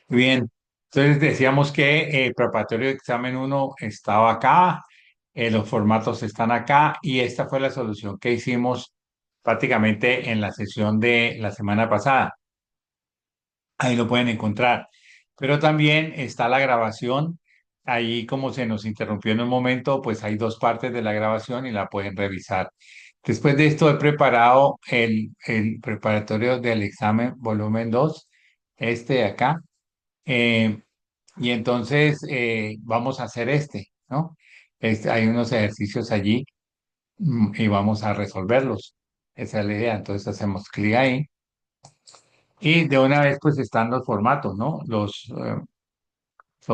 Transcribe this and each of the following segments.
Bien, entonces decíamos que el preparatorio de examen uno estaba acá, los formatos están acá y esta fue la solución que hicimos prácticamente en la sesión de la semana pasada. Ahí lo pueden encontrar. Pero también está la grabación. Ahí como se nos interrumpió en un momento, pues hay dos partes de la grabación y la pueden revisar. Después de esto he preparado el preparatorio del examen volumen 2, este de acá. Eh, y entonces vamos a hacer ¿no? Hay unos ejercicios allí y vamos a resolverlos. Esa es la idea. Entonces hacemos clic ahí y de una vez pues están los formatos, ¿no? Los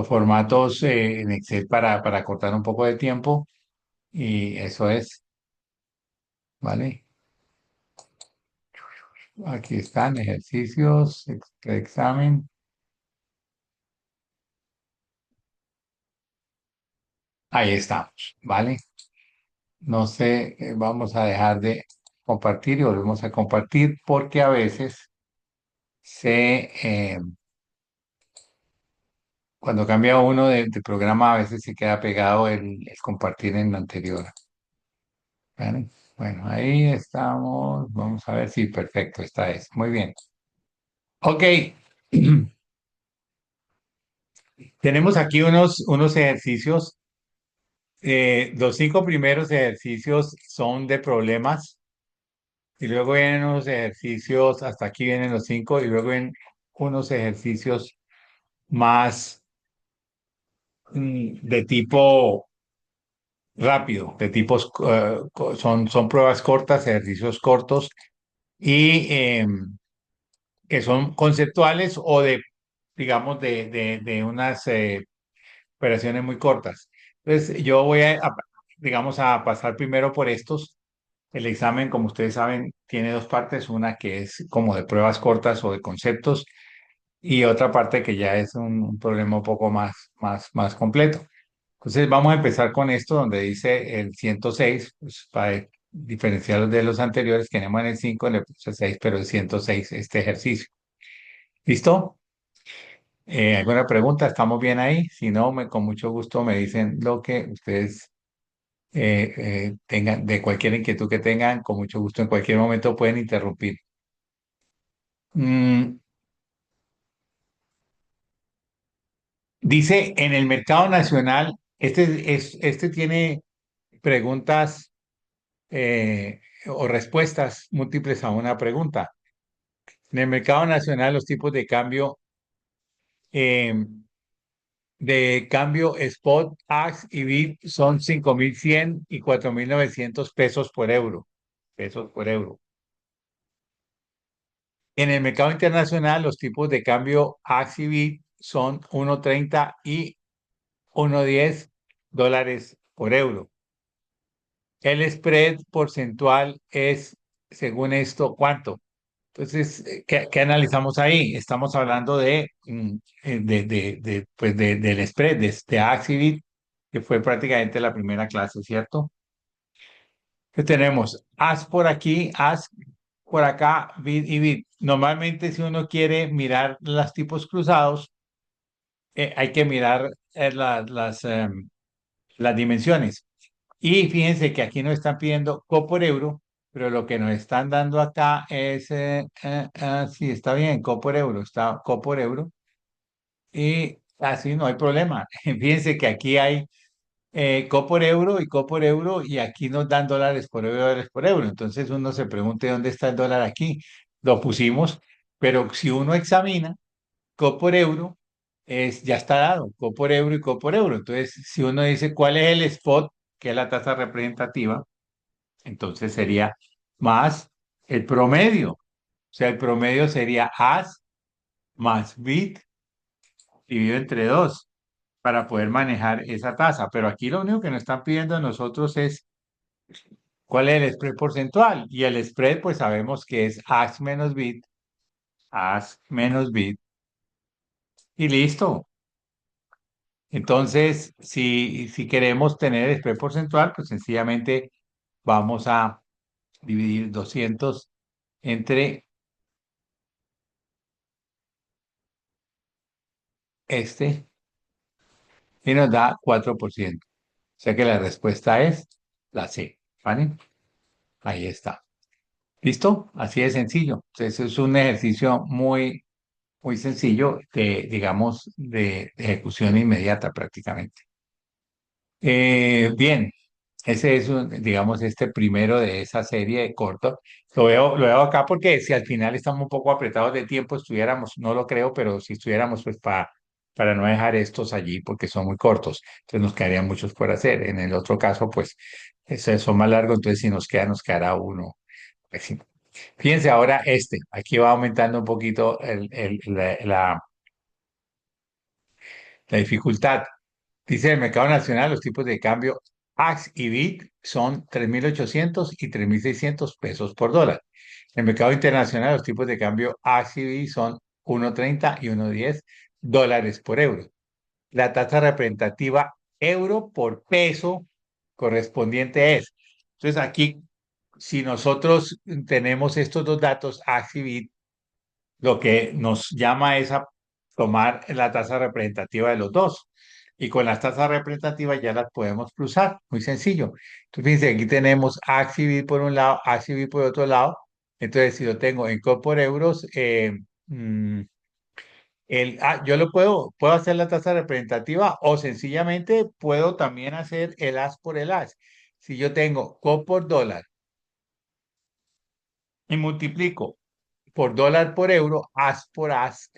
formatos en Excel para cortar un poco de tiempo y eso es, ¿vale? Aquí están ejercicios, examen. Ahí estamos, ¿vale? No sé, vamos a dejar de compartir y volvemos a compartir porque a veces cuando cambia uno de programa, a veces se queda pegado el compartir en lo anterior. ¿Vale? Bueno, ahí estamos. Vamos a ver si perfecto, esta es. Muy bien. Ok. Tenemos aquí unos ejercicios. Los cinco primeros ejercicios son de problemas y luego vienen unos ejercicios, hasta aquí vienen los cinco y luego vienen unos ejercicios más de tipo rápido, de tipos, son pruebas cortas, ejercicios cortos y que son conceptuales o de, digamos, de unas operaciones muy cortas. Entonces, yo voy digamos, a pasar primero por estos. El examen, como ustedes saben, tiene dos partes, una que es como de pruebas cortas o de conceptos y otra parte que ya es un problema un poco más completo. Entonces vamos a empezar con esto donde dice el 106, pues, para diferenciarlos de los anteriores, que tenemos en el 5 le puse 6, pero el 106 este ejercicio. ¿Listo? ¿Alguna pregunta? ¿Estamos bien ahí? Si no, con mucho gusto me dicen lo que ustedes tengan, de cualquier inquietud que tengan, con mucho gusto en cualquier momento pueden interrumpir. Mm, dice, en el mercado nacional, este tiene preguntas o respuestas múltiples a una pregunta. En el mercado nacional, los tipos eh, de cambio spot, AX y BIP son 5.100 y 4.900 pesos por euro. Pesos por euro. En el mercado internacional, los tipos de cambio AX y BIP son 1.30 y 1.10 dólares por euro. El spread porcentual es, según esto, ¿cuánto? Entonces, ¿qué analizamos ahí? Estamos hablando pues del spread, de este Axibit, que fue prácticamente la primera clase, ¿cierto? ¿Qué tenemos? As por aquí, as por acá, bit y bit. Normalmente, si uno quiere mirar los tipos cruzados, hay que mirar las dimensiones. Y fíjense que aquí nos están pidiendo co por euro, pero lo que nos están dando acá es, sí, está bien, co por euro, está co por euro. Y así no hay problema. Fíjense que aquí hay co por euro y co por euro y aquí nos dan dólares por euro, dólares por euro. Entonces uno se pregunta dónde está el dólar aquí. Lo pusimos, pero si uno examina co por euro, ya está dado, co por euro y co por euro. Entonces, si uno dice cuál es el spot, que es la tasa representativa, entonces sería más el promedio. O sea, el promedio sería as más bit dividido entre 2 para poder manejar esa tasa. Pero aquí lo único que nos están pidiendo a nosotros es cuál es el spread porcentual. Y el spread, pues sabemos que es as menos bit, y listo. Entonces, si queremos tener el spread porcentual, pues sencillamente vamos a dividir 200 entre este y nos da 4%. O sea que la respuesta es la C, ¿vale? Ahí está. ¿Listo? Así de sencillo. Entonces es un ejercicio muy sencillo de, digamos, de ejecución inmediata prácticamente. Bien, ese es, digamos, este primero de esa serie de cortos. Lo veo acá porque si al final estamos un poco apretados de tiempo, estuviéramos, no lo creo, pero si estuviéramos, pues para no dejar estos allí porque son muy cortos, entonces nos quedarían muchos por hacer. En el otro caso, pues, esos son más largos, entonces si nos queda, nos quedará uno. Pues, sí. Fíjense ahora este, aquí va aumentando un poquito la dificultad. Dice el mercado nacional, los tipos de cambio AX y BIT son 3.800 y 3.600 pesos por dólar. En el mercado internacional, los tipos de cambio AX y BIT son 1,30 y 1,10 dólares por euro. La tasa representativa euro por peso correspondiente es. Entonces, aquí, si nosotros tenemos estos dos datos, AX y BIT, lo que nos llama es a tomar la tasa representativa de los dos. Y con las tasas representativas ya las podemos cruzar. Muy sencillo. Entonces, fíjense, aquí tenemos AXIBIT por un lado, AXIBIT por otro lado. Entonces, si lo tengo en COP por euros, mm, yo puedo hacer la tasa representativa o sencillamente puedo también hacer el AS por el AS. Si yo tengo COP por dólar y multiplico por dólar por euro, AS por AS,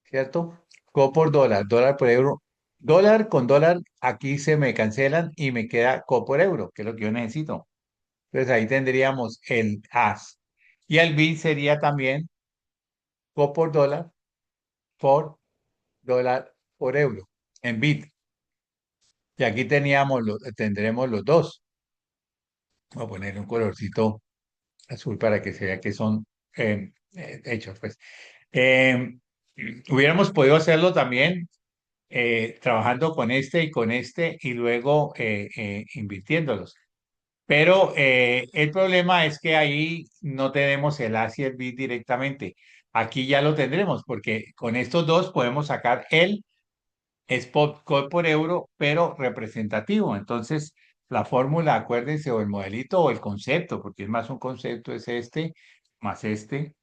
¿cierto? Co por dólar, dólar por euro. Dólar con dólar, aquí se me cancelan y me queda co por euro, que es lo que yo necesito. Entonces ahí tendríamos el AS. Y el BIT sería también co por dólar por euro, en BIT. Y aquí tendremos los dos. Voy a poner un colorcito azul para que se vea que son hechos, pues. Eh, Hubiéramos podido hacerlo también trabajando con este y con este y luego invirtiéndolos. Pero el problema es que ahí no tenemos el A y el B directamente. Aquí ya lo tendremos porque con estos dos podemos sacar el spot call por euro, pero representativo. Entonces, la fórmula, acuérdense, o el modelito o el concepto, porque es más un concepto, es este más este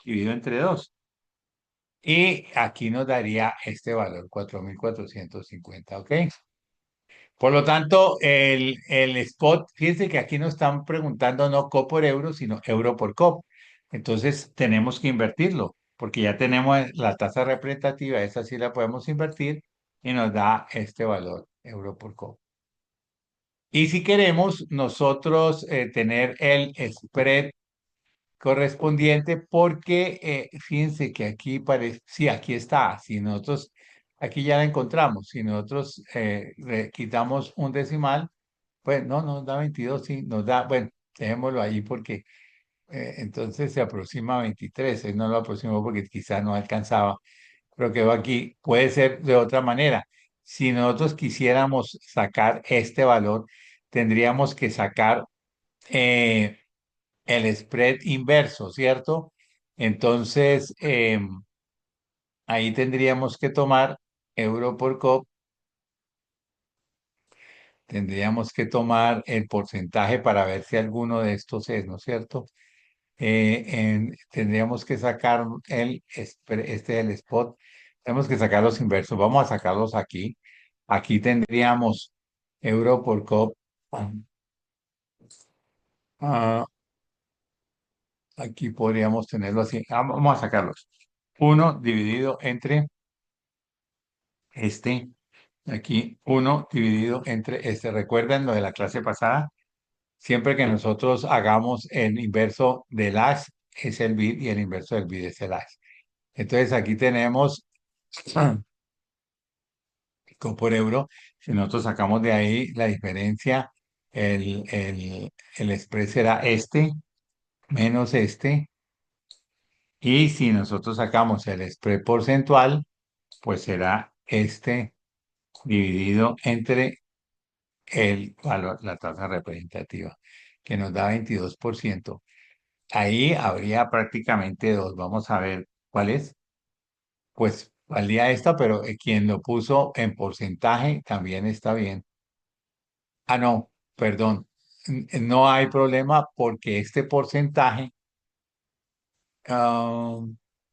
dividido entre dos. Y aquí nos daría este valor, 4.450, ¿ok? Por lo tanto, el spot, fíjense que aquí nos están preguntando no COP por euro, sino euro por COP. Entonces, tenemos que invertirlo, porque ya tenemos la tasa representativa, esa sí la podemos invertir y nos da este valor, euro por COP. Y si queremos nosotros tener el spread correspondiente porque fíjense que aquí parece, sí, aquí está, si nosotros, aquí ya la encontramos, si nosotros le quitamos un decimal, pues no, nos da 22, sí, nos da, bueno, dejémoslo ahí porque entonces se aproxima a 23, él no lo aproximó porque quizás no alcanzaba, pero quedó aquí, puede ser de otra manera. Si nosotros quisiéramos sacar este valor, tendríamos que sacar eh, el spread inverso, ¿cierto? Entonces, ahí tendríamos que tomar euro por COP, tendríamos que tomar el porcentaje para ver si alguno de estos es, ¿no es cierto? Tendríamos que sacar este es el spot, tenemos que sacar los inversos, vamos a sacarlos aquí. Aquí tendríamos euro por COP, ah, aquí podríamos tenerlo así, vamos a sacarlos. Uno dividido entre este, aquí, uno dividido entre este. ¿Recuerdan lo de la clase pasada? Siempre que nosotros hagamos el inverso del as es el bit y el inverso del bit es el as. Entonces aquí tenemos pico por euro. Si nosotros sacamos de ahí la diferencia, el spread será este menos este. Y si nosotros sacamos el spread porcentual, pues será este dividido entre el valor, la tasa representativa, que nos da 22%. Ahí habría prácticamente dos. Vamos a ver cuál es. Pues valía esta, pero quien lo puso en porcentaje también está bien. Ah, no, perdón. No hay problema porque este porcentaje, ah,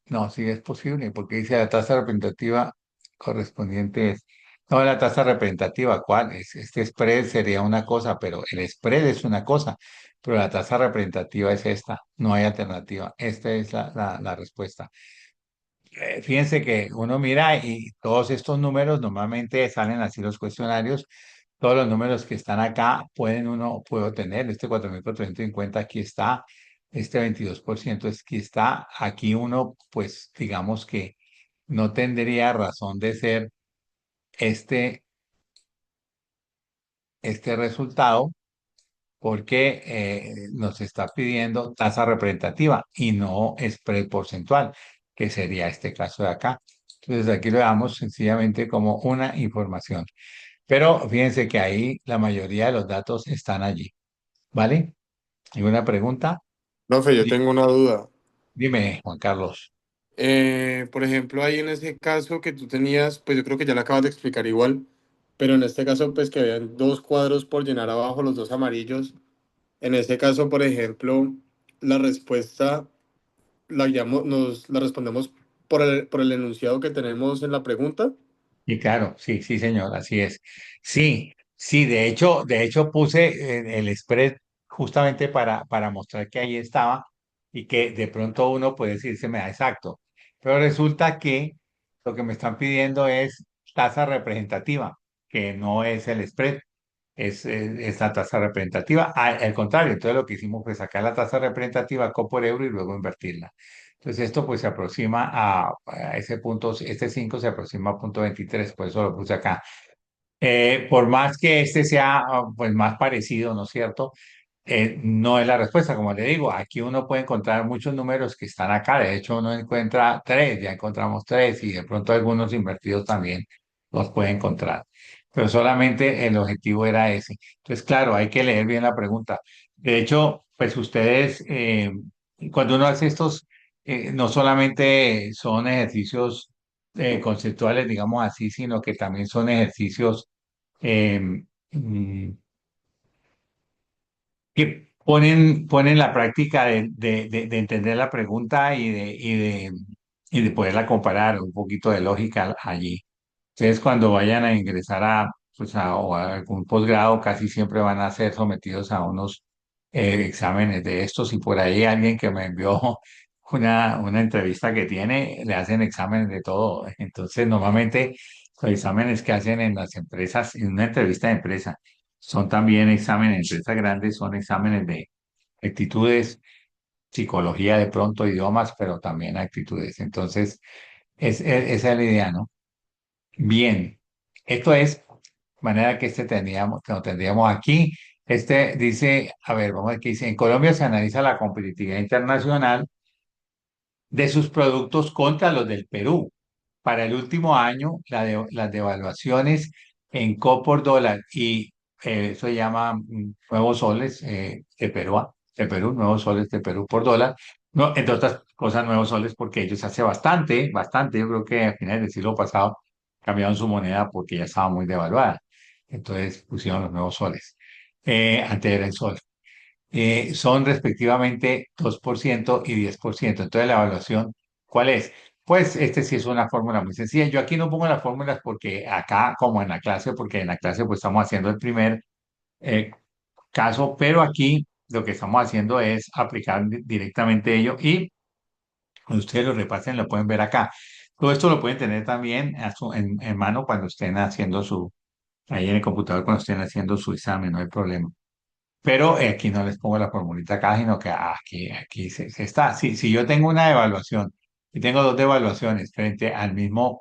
no, sí es posible, porque dice la tasa representativa correspondiente es. No, la tasa representativa, ¿cuál es? Este spread sería una cosa, pero el spread es una cosa, pero la tasa representativa es esta, no hay alternativa. Esta es la respuesta. Fíjense que uno mira y todos estos números normalmente salen así los cuestionarios. Todos los números que están acá puedo tener. Este 4.450 aquí está. Este 22% aquí está. Aquí uno, pues digamos que no tendría razón de ser este, este resultado porque nos está pidiendo tasa representativa y no spread porcentual, que sería este caso de acá. Entonces aquí lo damos sencillamente como una información. Pero fíjense que ahí la mayoría de los datos están allí, ¿vale? ¿Alguna pregunta? Profe, yo Di- tengo una duda. Dime, Juan Carlos. Por ejemplo, ahí en ese caso que tú tenías, pues yo creo que ya lo acabas de explicar igual, pero en este caso, pues que habían dos cuadros por llenar abajo, los dos amarillos. En ese caso, por ejemplo, la respuesta la respondemos por el enunciado que tenemos en la pregunta. Y claro, sí, sí, señor, así es. Sí, sí, de hecho puse el spread justamente para mostrar que ahí estaba y que de pronto uno puede decir, se me da exacto. Pero resulta que lo que me están pidiendo es tasa representativa, que no es el spread, es la tasa representativa. Al contrario, entonces lo que hicimos fue sacar la tasa representativa co por euro y luego invertirla. Entonces esto pues se aproxima a ese punto, este 5 se aproxima a punto 23, por eso lo puse acá. Por más que este sea pues más parecido, ¿no es cierto? No es la respuesta, como le digo, aquí uno puede encontrar muchos números que están acá, de hecho uno encuentra tres, ya encontramos tres y de pronto algunos invertidos también los puede encontrar, pero solamente el objetivo era ese. Entonces, claro, hay que leer bien la pregunta. De hecho, pues ustedes, cuando uno hace estos, no solamente son ejercicios conceptuales, digamos así, sino que también son ejercicios eh, mm, que ponen la práctica de entender la pregunta y de poderla comparar, un poquito de lógica allí. Ustedes cuando vayan a ingresar o a algún posgrado, casi siempre van a ser sometidos a unos exámenes de estos y por ahí alguien que me envió una entrevista que tiene, le hacen exámenes de todo. Entonces, normalmente los exámenes que hacen en las empresas, en una entrevista de empresa, son también exámenes, en empresas grandes son exámenes de actitudes, psicología de pronto, idiomas, pero también actitudes. Entonces, esa es la idea, ¿no? Bien, esto es manera que que lo tendríamos aquí. Este dice, a ver, vamos a ver qué dice. En Colombia se analiza la competitividad internacional de sus productos contra los del Perú. Para el último año, las devaluaciones en co por dólar y eso se llama nuevos soles de Perú, nuevos soles de Perú por dólar. No, entre otras cosas, nuevos soles porque ellos hace bastante, bastante, yo creo que a finales del siglo pasado cambiaron su moneda porque ya estaba muy devaluada. Entonces pusieron los nuevos soles. Antes era el sol son respectivamente 2% y 10%. Entonces, la evaluación, ¿cuál es? Pues este sí es una fórmula muy sencilla. Yo aquí no pongo las fórmulas porque acá, como en la clase, porque en la clase pues estamos haciendo el primer eh, caso, pero aquí lo que estamos haciendo es aplicar directamente ello y cuando ustedes lo repasen lo pueden ver acá. Todo esto lo pueden tener también en mano cuando estén haciendo ahí en el computador, cuando estén haciendo su examen, no hay problema. Pero aquí no les pongo la formulita acá, sino que aquí se está. Si yo tengo una evaluación y tengo dos devaluaciones frente a la misma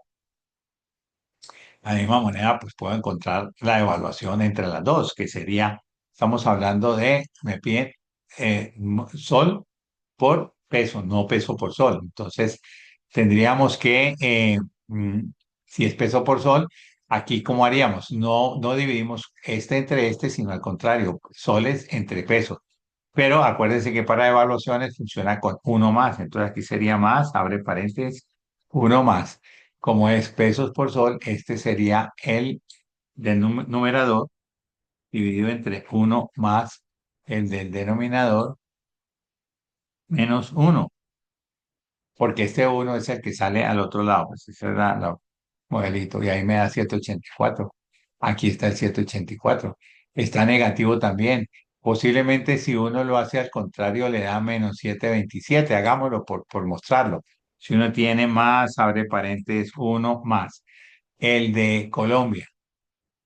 moneda, pues puedo encontrar la evaluación entre las dos, que sería, estamos hablando me piden sol por peso, no peso por sol. Entonces, tendríamos que, mm, si es peso por sol, aquí, ¿cómo haríamos? No dividimos este entre este, sino al contrario, soles entre pesos. Pero acuérdense que para evaluaciones funciona con uno más. Entonces aquí sería más, abre paréntesis, uno más. como es pesos por sol, este sería el del numerador dividido entre uno más el del denominador menos uno, porque este uno es el que sale al otro lado, pues ese es la modelito, y ahí me da 784. Aquí está el 784. Está negativo también. Posiblemente si uno lo hace al contrario le da menos 727. Hagámoslo por mostrarlo. Si uno tiene más, abre paréntesis, uno más. El de Colombia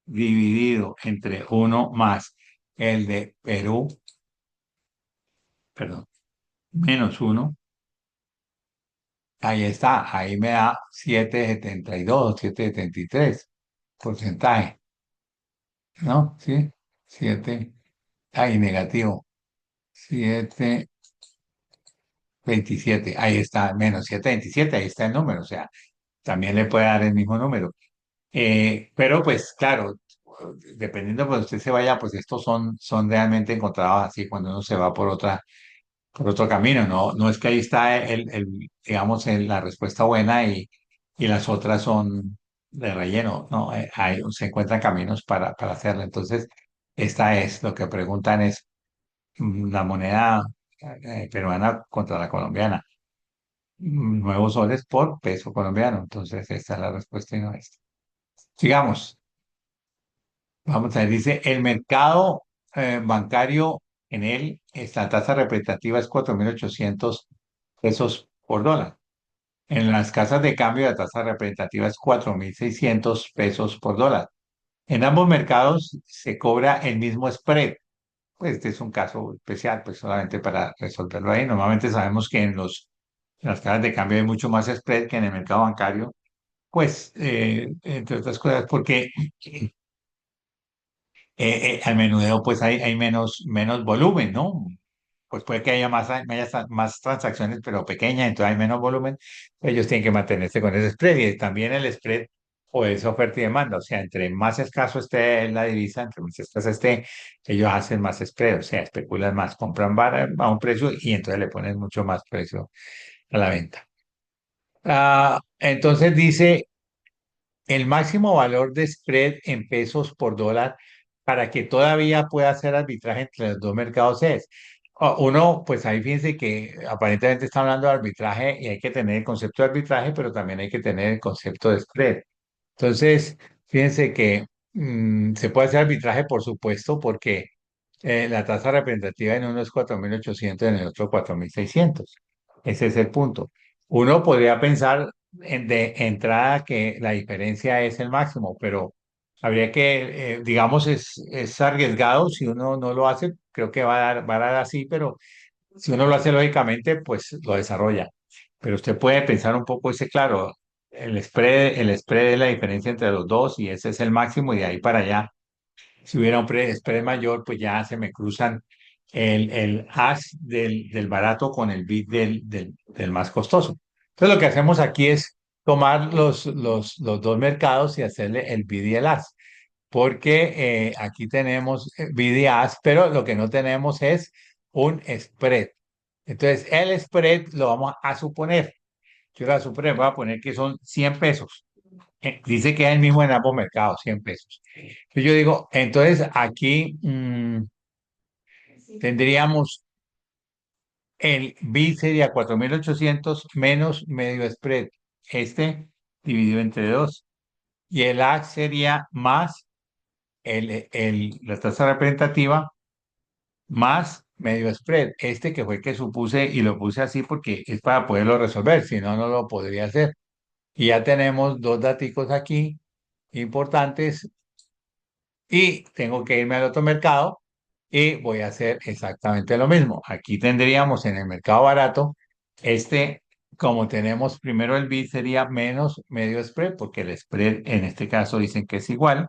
dividido entre uno más el de Perú, perdón, menos uno. Ahí está, ahí me da 7,72, 7,73 porcentaje, ¿no? Sí, 7, ahí negativo, 7,27, ahí está, menos 7,27, ahí está el número, o sea, también le puede dar el mismo número. Pero pues claro, dependiendo de donde usted se vaya, pues estos son realmente encontrados así cuando uno se va por otro camino, no, no es que ahí está digamos, la respuesta buena y las otras son de relleno, no, se encuentran caminos para hacerlo. Entonces, esta es, lo que preguntan es la moneda peruana contra la colombiana, nuevos soles por peso colombiano. Entonces, esta es la respuesta y no esta. Sigamos. Vamos a ver, dice, el mercado bancario en él, esta tasa representativa es 4.800 pesos por dólar. En las casas de cambio, la tasa representativa es 4.600 pesos por dólar. En ambos mercados se cobra el mismo spread. Pues este es un caso especial, pues solamente para resolverlo ahí. Normalmente sabemos que en las casas de cambio hay mucho más spread que en el mercado bancario, pues entre otras cosas porque al menudeo pues hay menos volumen, ¿no? Pues puede que haya más transacciones, pero pequeñas, entonces hay menos volumen. Ellos tienen que mantenerse con ese spread y también el spread o esa oferta y demanda. O sea, entre más escaso esté la divisa, entre más escasa esté, ellos hacen más spread, o sea, especulan más, compran a un precio y entonces le ponen mucho más precio a la venta. Entonces dice el máximo valor de spread en pesos por dólar para que todavía pueda hacer arbitraje entre los dos mercados es. Uno, pues ahí fíjense que aparentemente está hablando de arbitraje y hay que tener el concepto de arbitraje, pero también hay que tener el concepto de spread. Entonces, fíjense que se puede hacer arbitraje, por supuesto, porque la tasa representativa en uno es 4.800, en el otro 4.600. Ese es el punto. Uno podría pensar de entrada que la diferencia es el máximo, pero habría que, digamos, es arriesgado si uno no lo hace, creo que va a dar así, pero si uno lo hace lógicamente, pues lo desarrolla. Pero usted puede pensar un poco, ese, claro, el spread es la diferencia entre los dos y ese es el máximo y de ahí para allá. Si hubiera un spread mayor, pues ya se me cruzan el as del barato con el bid del más costoso. Entonces lo que hacemos aquí es tomar los dos mercados y hacerle el bid y el as, porque aquí tenemos bid y as, pero lo que no tenemos es un spread. Entonces el spread lo vamos a suponer. Yo la suponer, voy a poner que son 100 pesos. Dice que es el mismo en ambos mercados, 100 pesos. Entonces yo digo, entonces aquí tendríamos el BID sería 4.800 menos medio spread. Este dividido entre dos. Y el AC sería más la tasa representativa más medio spread. Este que fue el que supuse y lo puse así porque es para poderlo resolver, si no, no lo podría hacer. Y ya tenemos dos daticos aquí importantes y tengo que irme al otro mercado y voy a hacer exactamente lo mismo. Aquí tendríamos en el mercado barato, como tenemos primero el bid sería menos medio spread, porque el spread en este caso dicen que es igual,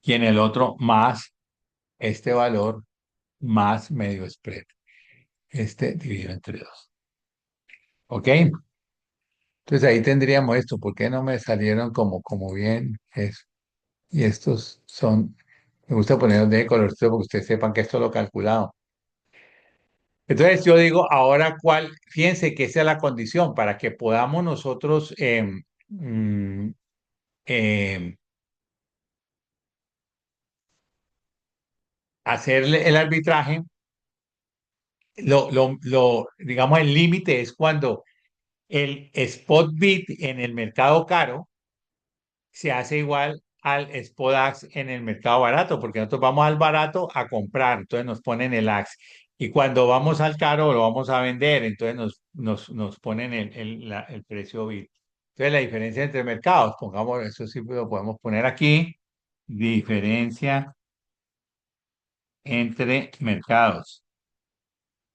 y en el otro más este valor más medio spread, este dividido entre dos. ¿Ok? Entonces ahí tendríamos esto. ¿Por qué no me salieron como bien eso? Y estos son, me gusta ponerlos de colorcito porque ustedes sepan que esto lo he calculado. Entonces yo digo, ahora cuál, fíjense que esa es la condición para que podamos nosotros mm, eh, hacerle el arbitraje, digamos, el límite es cuando el spot bid en el mercado caro se hace igual al Spodax en el mercado barato, porque nosotros vamos al barato a comprar, entonces nos ponen el AX. Y cuando vamos al caro lo vamos a vender, entonces nos ponen el precio bid. Entonces la diferencia entre mercados, pongamos, eso sí lo podemos poner aquí, diferencia entre mercados.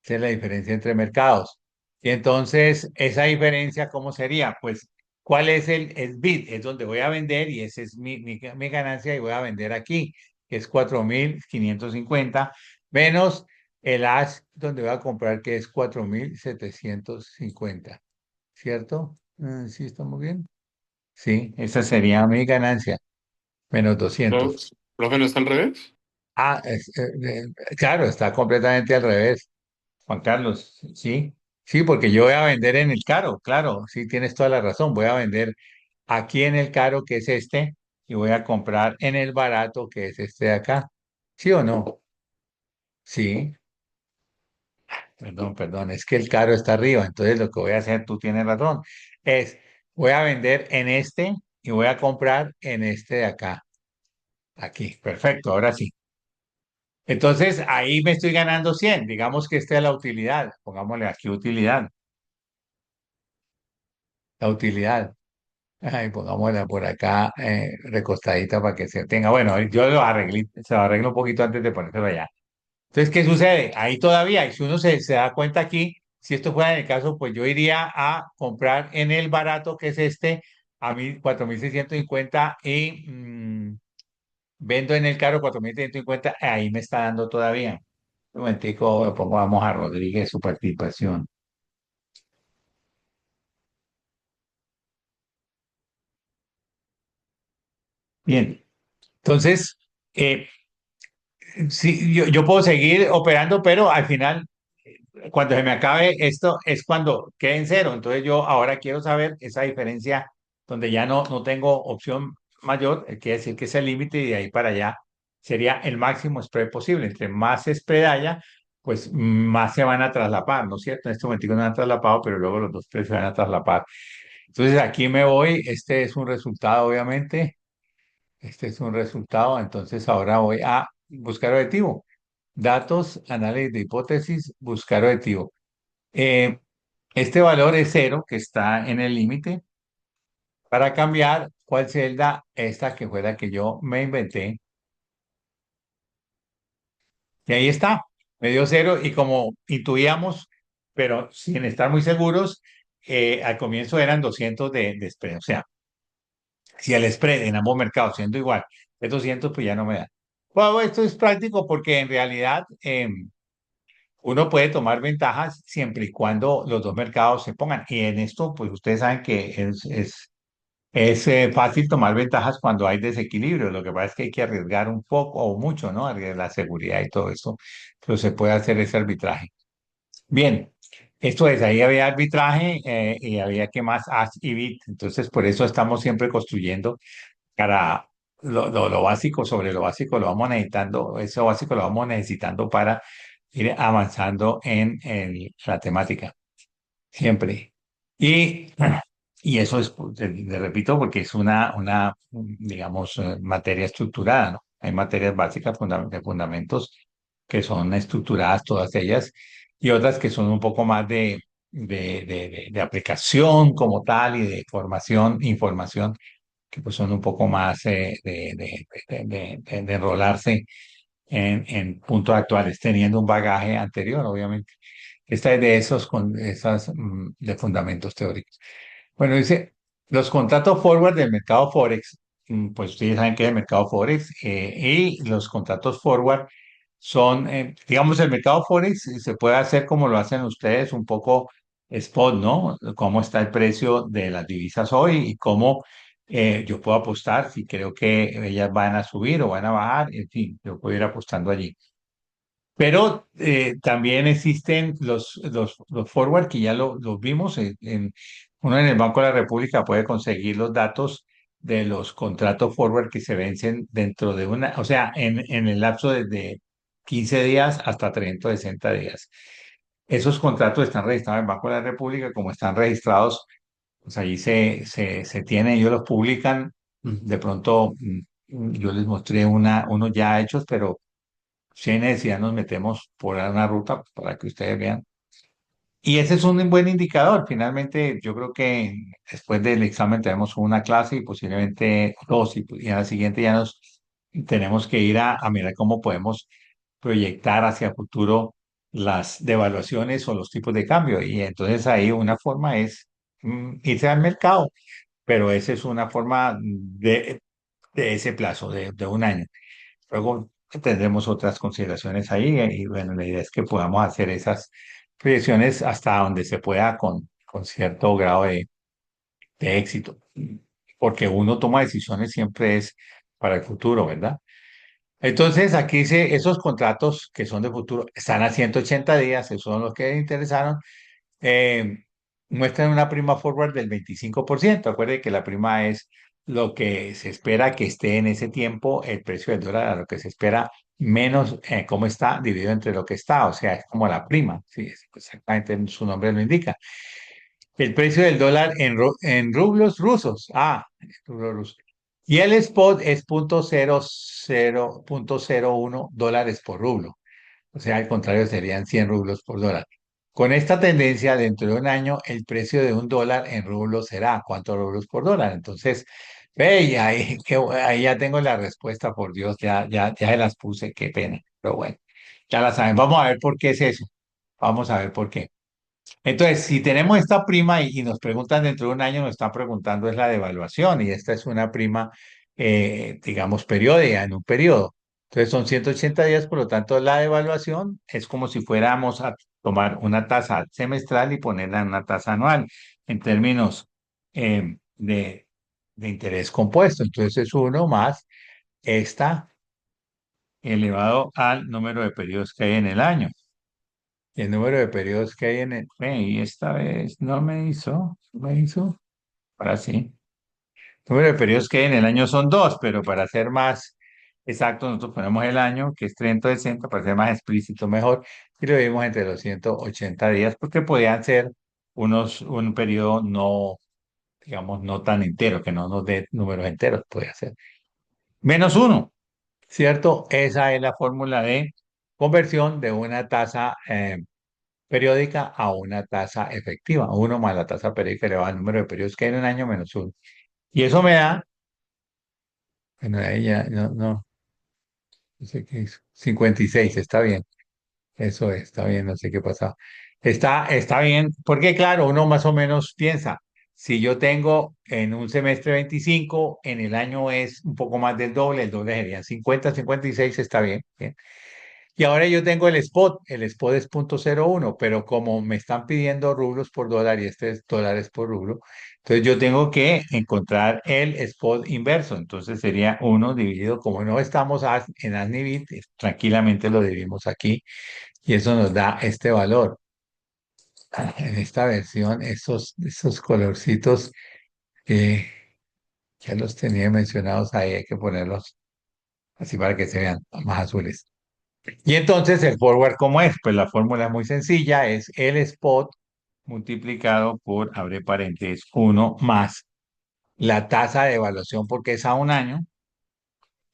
Esa es la diferencia entre mercados. Y entonces, esa diferencia, ¿cómo sería? Pues, ¿cuál es el bid? Es donde voy a vender y esa es mi ganancia y voy a vender aquí, que es 4.550 menos el as donde voy a comprar, que es 4.750, ¿cierto? Sí, estamos bien. Sí, esa sería mi ganancia, menos Pro- 200. Profe, ¿no está al revés? Ah, claro, está completamente al revés. Juan Carlos, sí, sí, porque yo voy a vender en el caro, claro, sí, tienes toda la razón, voy a vender aquí en el caro, que es este, y voy a comprar en el barato, que es este de acá. ¿Sí o no? Sí, perdón, es que el caro está arriba, entonces lo que voy a hacer, tú tienes razón, es voy a vender en este y voy a comprar en este de acá, aquí, perfecto, ahora sí. Entonces ahí me estoy ganando 100, digamos que esta es la utilidad, pongámosle aquí utilidad, la utilidad. Ay, pongámosla por acá recostadita para que se tenga. Bueno, yo se lo arreglo un poquito antes de ponérselo allá. Entonces, ¿qué sucede? Ahí todavía, y si uno se da cuenta aquí, si esto fuera en el caso, pues yo iría a comprar en el barato, que es este, a 4.650 y vendo en el caro 4.650, ahí me está dando todavía. Un momentico, pongamos a Rodríguez su participación. Bien, entonces, eh, sí, yo puedo seguir operando, pero al final, cuando se me acabe esto, es cuando quede en cero. Entonces yo ahora quiero saber esa diferencia donde ya no tengo opción mayor, quiere decir que es el límite y de ahí para allá sería el máximo spread posible. Entre más spread haya, pues más se van a traslapar, ¿no es cierto? En este momento no han traslapado, pero luego los dos precios se van a traslapar. Entonces aquí me voy, este es un resultado, obviamente. Este es un resultado, entonces ahora voy a buscar objetivo. Datos, análisis de hipótesis, buscar objetivo. Eh, este valor es cero, que está en el límite. Para cambiar, ¿cuál celda? Esta que fue la que yo me inventé. Y ahí está, me dio cero y como intuíamos, pero sin estar muy seguros, al comienzo eran 200 de spread. O sea, si el spread en ambos mercados siendo igual es 200, pues ya no me da. Bueno, esto es práctico porque en realidad uno puede tomar ventajas siempre y cuando los dos mercados se pongan. Y en esto, pues ustedes saben que es fácil tomar ventajas cuando hay desequilibrio. Lo que pasa es que hay que arriesgar un poco o mucho, ¿no? Arriesgar la seguridad y todo esto. Pero se puede hacer ese arbitraje. Bien, esto es, ahí había arbitraje y había que más as y bit. Entonces, por eso estamos siempre construyendo para lo básico sobre lo básico, lo vamos necesitando, eso básico lo vamos necesitando para ir avanzando en la temática, siempre. Y, y eso es, pues, le repito, porque es digamos, materia estructurada, ¿no? Hay materias básicas de fundamentos que son estructuradas todas ellas y otras que son un poco más de aplicación como tal y de formación, información que pues son un poco más de enrolarse en puntos actuales, teniendo un bagaje anterior, obviamente. Esta es de esos, con esas de fundamentos teóricos. Bueno, dice, los contratos forward del mercado Forex, pues ustedes saben que es el mercado Forex, y los contratos forward son, digamos, el mercado Forex se puede hacer como lo hacen ustedes, un poco spot, ¿no? Cómo está el precio de las divisas hoy y cómo yo puedo apostar si creo que ellas van a subir o van a bajar, en fin, yo puedo ir apostando allí. Pero también existen los forward que ya los vimos. Uno en el Banco de la República puede conseguir los datos de los contratos forward que se vencen dentro de una, o sea, en el lapso de 15 días hasta 360 días. Esos contratos están registrados en el Banco de la República, como están registrados, pues ahí se tienen, ellos los publican. De pronto, yo les mostré unos ya hechos, pero si hay necesidad nos metemos por una ruta para que ustedes vean. Y ese es un buen indicador. Finalmente, yo creo que después del examen tenemos una clase y posiblemente dos, y a la siguiente ya nos tenemos que ir a mirar cómo podemos proyectar hacia el futuro las devaluaciones o los tipos de cambio. Y entonces ahí una forma es irse al mercado, pero esa es una forma de ese plazo, de un año. Luego tendremos otras consideraciones ahí y bueno, la idea es que podamos hacer esas proyecciones hasta donde se pueda con cierto grado de éxito, porque uno toma decisiones siempre es para el futuro, ¿verdad? Entonces, aquí dice, esos contratos que son de futuro están a 180 días, esos son los que interesaron, eh, muestran una prima forward del 25%. Acuerde que la prima es lo que se espera que esté en ese tiempo el precio del dólar, a lo que se espera menos cómo está dividido entre lo que está, o sea, es como la prima, sí, exactamente su nombre lo indica. El precio del dólar en rublos rusos, rublos rusos. Y el spot es 0.00 dólares por rublo. O sea, al contrario, serían 100 rublos por dólar. Con esta tendencia, dentro de un año, el precio de un dólar en rublos será ¿cuántos rublos por dólar? Entonces, ve, y ahí, ahí ya tengo la respuesta, por Dios, ya se las puse, qué pena. Pero bueno, ya la saben. Vamos a ver por qué es eso. Vamos a ver por qué. Entonces, si tenemos esta prima y nos preguntan dentro de un año, nos están preguntando es la devaluación y esta es una prima, digamos, periódica, en un periodo. Entonces, son 180 días, por lo tanto, la devaluación es como si fuéramos a tomar una tasa semestral y ponerla en una tasa anual en términos de interés compuesto. Entonces, es uno más esta elevado al número de periodos que hay en el año. Y el número de periodos que hay en el... y esta vez no me hizo, ahora sí. El número de periodos que hay en el año son dos, pero para ser más exacto, nosotros ponemos el año, que es 360, para ser más explícito mejor, y lo dividimos entre los 180 días, porque podían ser un periodo no, digamos, no tan entero, que no nos dé números enteros, podía ser. Menos uno, ¿cierto? Esa es la fórmula de conversión de una tasa periódica a una tasa efectiva. Uno más la tasa periódica elevada al número de periodos que hay en un año menos uno. Y eso me da, bueno, ahí ya, no sé qué hizo. 56, está bien. Eso es, está bien, no sé qué pasaba. Está bien, porque claro, uno más o menos piensa, si yo tengo en un semestre 25, en el año es un poco más del doble, el doble serían 50, 56, está bien. Bien. Y ahora yo tengo el spot es 0.01, pero como me están pidiendo rublos por dólar y este es dólares por rublo, entonces yo tengo que encontrar el spot inverso. Entonces sería uno dividido, como no estamos en Asnivit, tranquilamente lo dividimos aquí y eso nos da este valor. En esta versión, esos colorcitos que ya los tenía mencionados ahí, hay que ponerlos así para que se vean más azules. Y entonces el forward, ¿cómo es? Pues la fórmula es muy sencilla, es el spot multiplicado por, abre paréntesis, uno más la tasa de evaluación porque es a un año,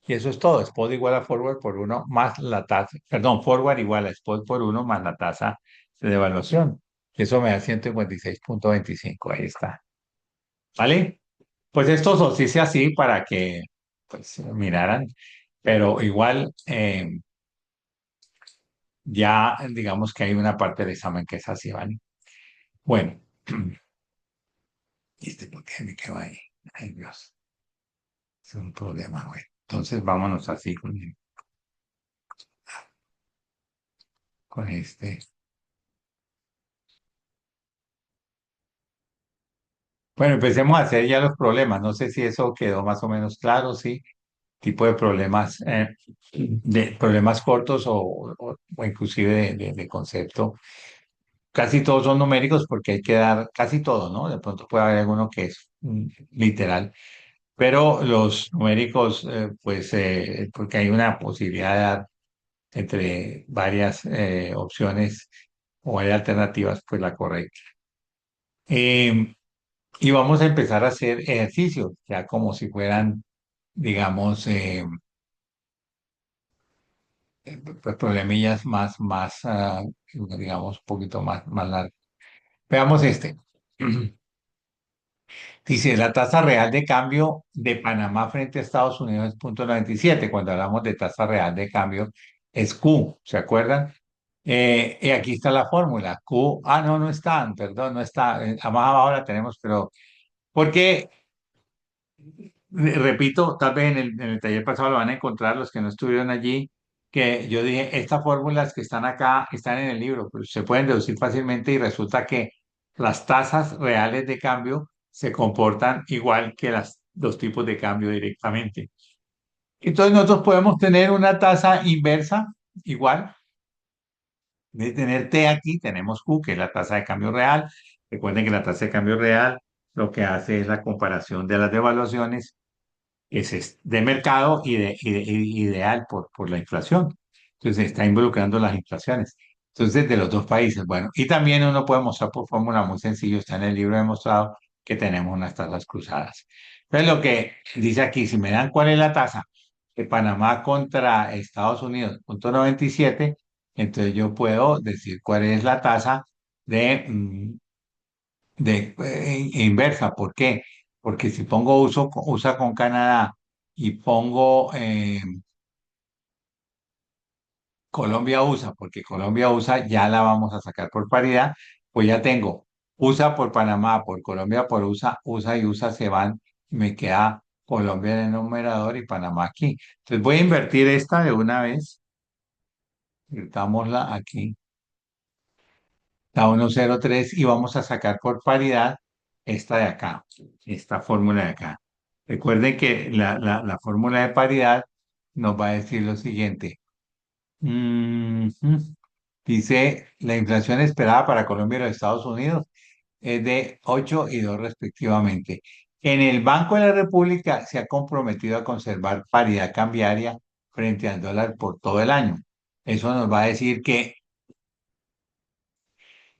y eso es todo. Spot igual a forward por uno más la tasa, perdón, forward igual a spot por uno más la tasa de evaluación. Y eso me da 156.25, ahí está. ¿Vale? Pues esto se hice así para que pues miraran, pero igual ya digamos que hay una parte del examen que es así, ¿vale? Bueno, ¿y este por qué me quedó ahí? Ay, Dios, es un problema, güey. Entonces vámonos así con este. Bueno, empecemos a hacer ya los problemas. No sé si eso quedó más o menos claro, sí. tipo de problemas cortos o inclusive de concepto. Casi todos son numéricos porque hay que dar casi todo, ¿no? De pronto puede haber alguno que es literal, pero los numéricos, pues, porque hay una posibilidad de dar entre varias opciones o varias alternativas, pues la correcta. Eh, y vamos a empezar a hacer ejercicios, ya como si fueran, digamos, pues problemillas digamos, un poquito más largos. Veamos este. Dice, la tasa real de cambio de Panamá frente a Estados Unidos es 0,97. Cuando hablamos de tasa real de cambio es Q, ¿se acuerdan? Y aquí está la fórmula. Q, no, no está, perdón, no está. Más abajo la tenemos, pero porque repito, tal vez en el taller pasado lo van a encontrar los que no estuvieron allí, que yo dije, estas fórmulas que están acá están en el libro, pero se pueden deducir fácilmente y resulta que las tasas reales de cambio se comportan igual que los tipos de cambio directamente. Entonces nosotros podemos tener una tasa inversa igual, de tener T aquí, tenemos Q, que es la tasa de cambio real. Recuerden que la tasa de cambio real lo que hace es la comparación de las devaluaciones de mercado y ideal por la inflación. Entonces está involucrando las inflaciones. Entonces, de los dos países, bueno, y también uno puede mostrar por fórmula muy sencillo, está en el libro demostrado que tenemos unas tasas cruzadas. Entonces, lo que dice aquí, si me dan cuál es la tasa de Panamá contra Estados Unidos, 0,97, entonces yo puedo decir cuál es la tasa de inversa. ¿Por qué? Porque si pongo USA con Canadá y pongo Colombia-USA, porque Colombia-USA ya la vamos a sacar por paridad, pues ya tengo USA por Panamá, por Colombia por USA, USA y USA se van, y me queda Colombia en el numerador y Panamá aquí. Entonces voy a invertir esta de una vez, invertámosla aquí. Da 1,03 y vamos a sacar por paridad esta de acá, esta fórmula de acá. Recuerden que la fórmula de paridad nos va a decir lo siguiente. Ujú. Dice, la inflación esperada para Colombia y los Estados Unidos es de 8 y 2 respectivamente. En el Banco de la República se ha comprometido a conservar paridad cambiaria frente al dólar por todo el año. Eso nos va a decir que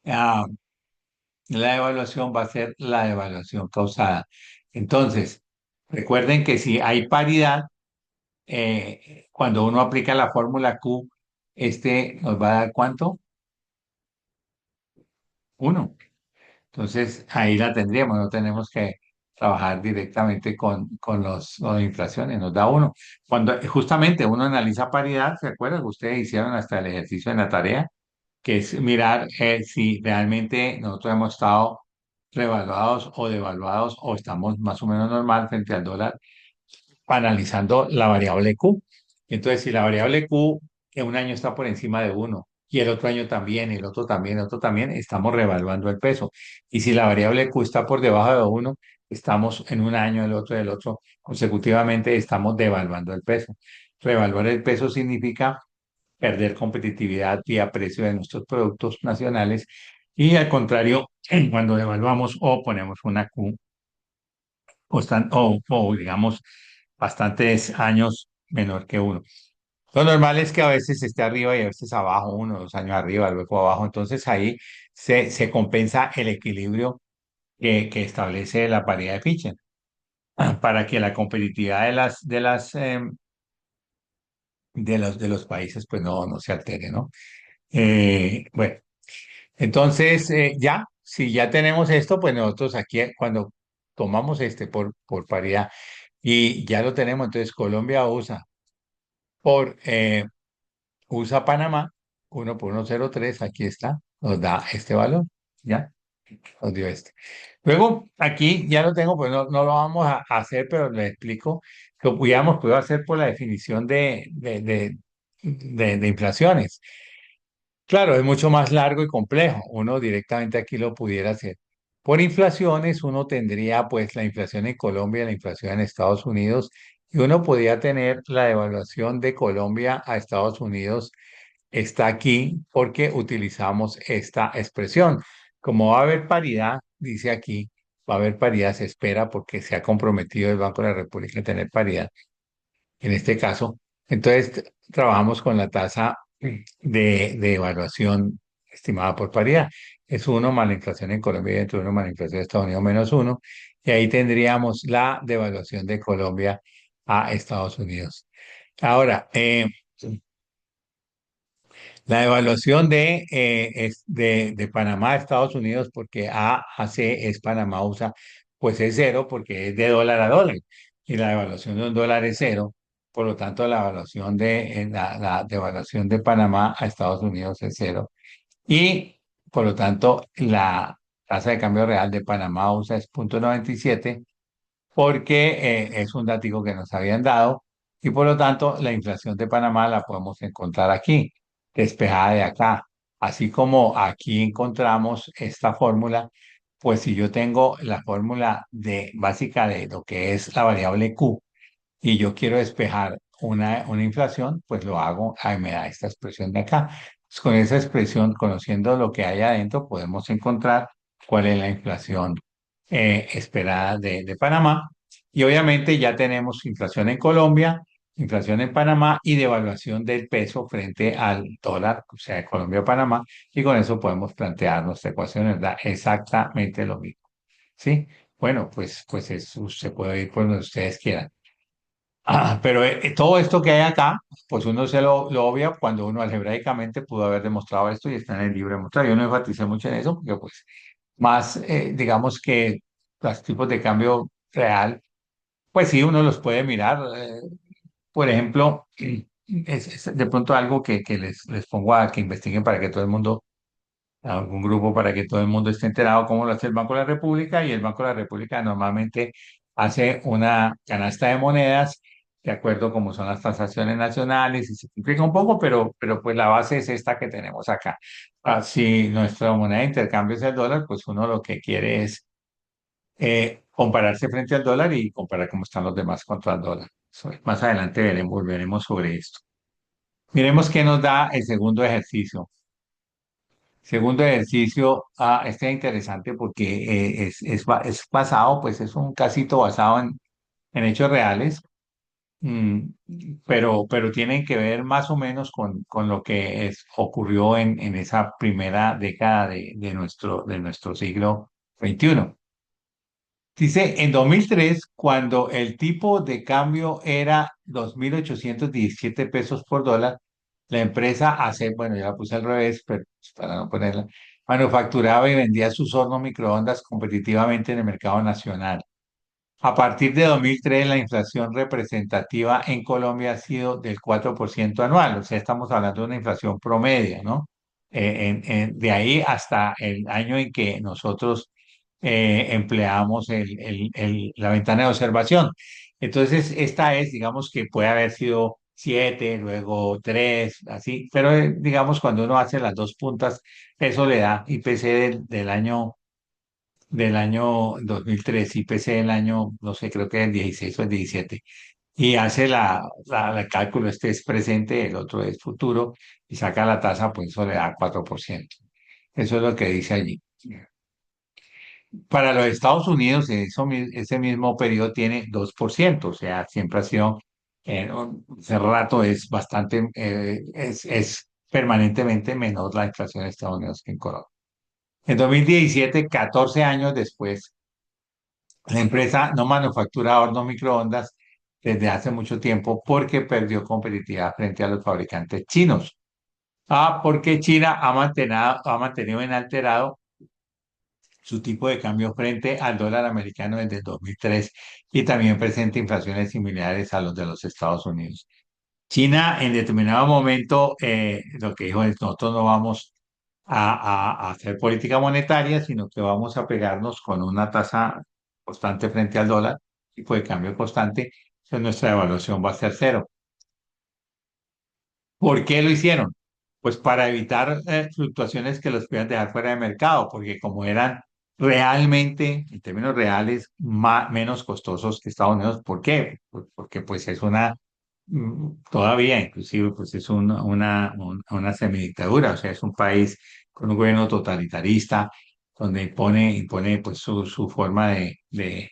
ah, la evaluación va a ser la evaluación causada. Entonces, recuerden que si hay paridad, cuando uno aplica la fórmula Q, este nos va a dar ¿cuánto? 1. Entonces, ahí la tendríamos, no tenemos que trabajar directamente con las inflaciones, nos da 1. Cuando justamente uno analiza paridad, ¿se acuerdan? Ustedes hicieron hasta el ejercicio en la tarea que es mirar si realmente nosotros hemos estado revaluados o devaluados o estamos más o menos normal frente al dólar, analizando la variable Q. Entonces, si la variable Q en un año está por encima de 1 y el otro año también, el otro también, el otro también, estamos revaluando el peso. Y si la variable Q está por debajo de 1, estamos en un año, el otro, consecutivamente estamos devaluando el peso. Revaluar el peso significa perder competitividad y aprecio de nuestros productos nacionales y al contrario, cuando devaluamos o ponemos una Q o digamos bastantes años menor que 1. Lo normal es que a veces esté arriba y a veces abajo, 1 o 2 años arriba, luego abajo. Entonces ahí se compensa el equilibrio que establece la paridad de Fitch para que la competitividad de los países pues no se altere, ¿no? Bueno, entonces, si ya tenemos esto, pues nosotros aquí cuando tomamos este por paridad y ya lo tenemos, entonces Colombia usa por USA Panamá, 1 por 1,03, aquí está, nos da este valor, ¿ya? Nos dio este. Luego, aquí ya lo tengo, pues no lo vamos a hacer, pero le explico que hubiéramos podido hacer por la definición de inflaciones. Claro, es mucho más largo y complejo. Uno directamente aquí lo pudiera hacer. Por inflaciones, uno tendría pues la inflación en Colombia, la inflación en Estados Unidos Y uno podía tener la devaluación de Colombia a Estados Unidos está aquí porque utilizamos esta expresión. Como va a haber paridad, dice aquí, va a haber paridad, se espera porque se ha comprometido el Banco de la República a tener paridad en este caso. Entonces, trabajamos con la tasa de evaluación estimada por paridad. Es uno más la inflación en Colombia y dentro de uno más la inflación de Estados Unidos menos uno. Y ahí tendríamos la devaluación de Colombia a Estados Unidos. Ahora, la evaluación de Panamá a Estados Unidos, porque AC es Panamá, USA, pues es cero porque es de dólar a dólar. Y la evaluación de un dólar es cero. Por lo tanto, la evaluación la devaluación de Panamá a Estados Unidos es cero. Y por lo tanto, la tasa de cambio real de Panamá USA es 0,97 porque es un datico que nos habían dado y por lo tanto la inflación de Panamá la podemos encontrar aquí, despejada de acá. Así como aquí encontramos esta fórmula, pues si yo tengo la fórmula de básica de lo que es la variable Q y yo quiero despejar una inflación, pues lo hago, ahí me da esta expresión de acá. Pues con esa expresión, conociendo lo que hay adentro, podemos encontrar cuál es la inflación esperada de Panamá. Y obviamente ya tenemos inflación en Colombia, inflación en Panamá y devaluación del peso frente al dólar, o sea, de Colombia a Panamá, y con eso podemos plantear nuestra ecuación, ¿verdad? Exactamente lo mismo. ¿Sí? Bueno, pues eso se puede ir por donde ustedes quieran. Pero todo esto que hay acá, pues uno lo obvia cuando uno algebraicamente pudo haber demostrado esto y está en el libro de mostrar. Yo no enfaticé mucho en eso porque pues más, digamos que los tipos de cambio real, pues sí, uno los puede mirar. Por ejemplo, es de pronto algo que les pongo a que investiguen para que todo el mundo a algún grupo para que todo el mundo esté enterado cómo lo hace el Banco de la República y el Banco de la República normalmente hace una canasta de monedas de acuerdo como son las transacciones nacionales y se complica un poco, pero pues la base es esta que tenemos acá. Si nuestra moneda de intercambio es el dólar, pues uno lo que quiere es compararse frente al dólar y comparar cómo están los demás contra el dólar. Más adelante veremos sobre esto. Miremos qué nos da el segundo ejercicio. Segundo ejercicio, este es interesante porque es basado, pues es un casito basado en hechos reales, mm, pero tienen que ver más o menos con lo que ocurrió en esa primera década de nuestro siglo XXI. Dice, en 2003, cuando el tipo de cambio era 2.817 pesos por dólar, la empresa hace, bueno, ya la puse al revés, pero pues, para no ponerla, manufacturaba y vendía sus hornos microondas competitivamente en el mercado nacional. A partir de 2003, la inflación representativa en Colombia ha sido del 4% anual, o sea, estamos hablando de una inflación promedio, ¿no? De ahí hasta el año en que nosotros empleamos la ventana de observación. Entonces, esta es, digamos que puede haber sido 7, luego 3, así, pero digamos cuando uno hace las dos puntas, eso le da IPC del año 2003, IPC del año, no sé, creo que el 16 o el 17, y hace el cálculo, este es presente, el otro es futuro, y saca la tasa, pues eso le da 4%. Eso es lo que dice allí. Para los Estados Unidos, ese mismo periodo tiene 2%, o sea, siempre ha sido, hace rato es bastante, es permanentemente menor la inflación de Estados Unidos que en Colombia. En 2017, 14 años después, la empresa no manufactura hornos microondas desde hace mucho tiempo porque perdió competitividad frente a los fabricantes chinos. Porque China ha mantenido inalterado su tipo de cambio frente al dólar americano desde el 2003 y también presenta inflaciones similares a los de los Estados Unidos. China en determinado momento lo que dijo es nosotros no vamos a hacer política monetaria, sino que vamos a pegarnos con una tasa constante frente al dólar, tipo de cambio constante, entonces nuestra evaluación va a ser cero. ¿Por qué lo hicieron? Pues para evitar fluctuaciones que los puedan dejar fuera de mercado, porque como eran realmente, en términos reales, menos costosos que Estados Unidos. ¿Por qué? Porque pues es una, todavía inclusive, pues es una semidictadura, o sea, es un país con un gobierno totalitarista, donde impone pues su forma de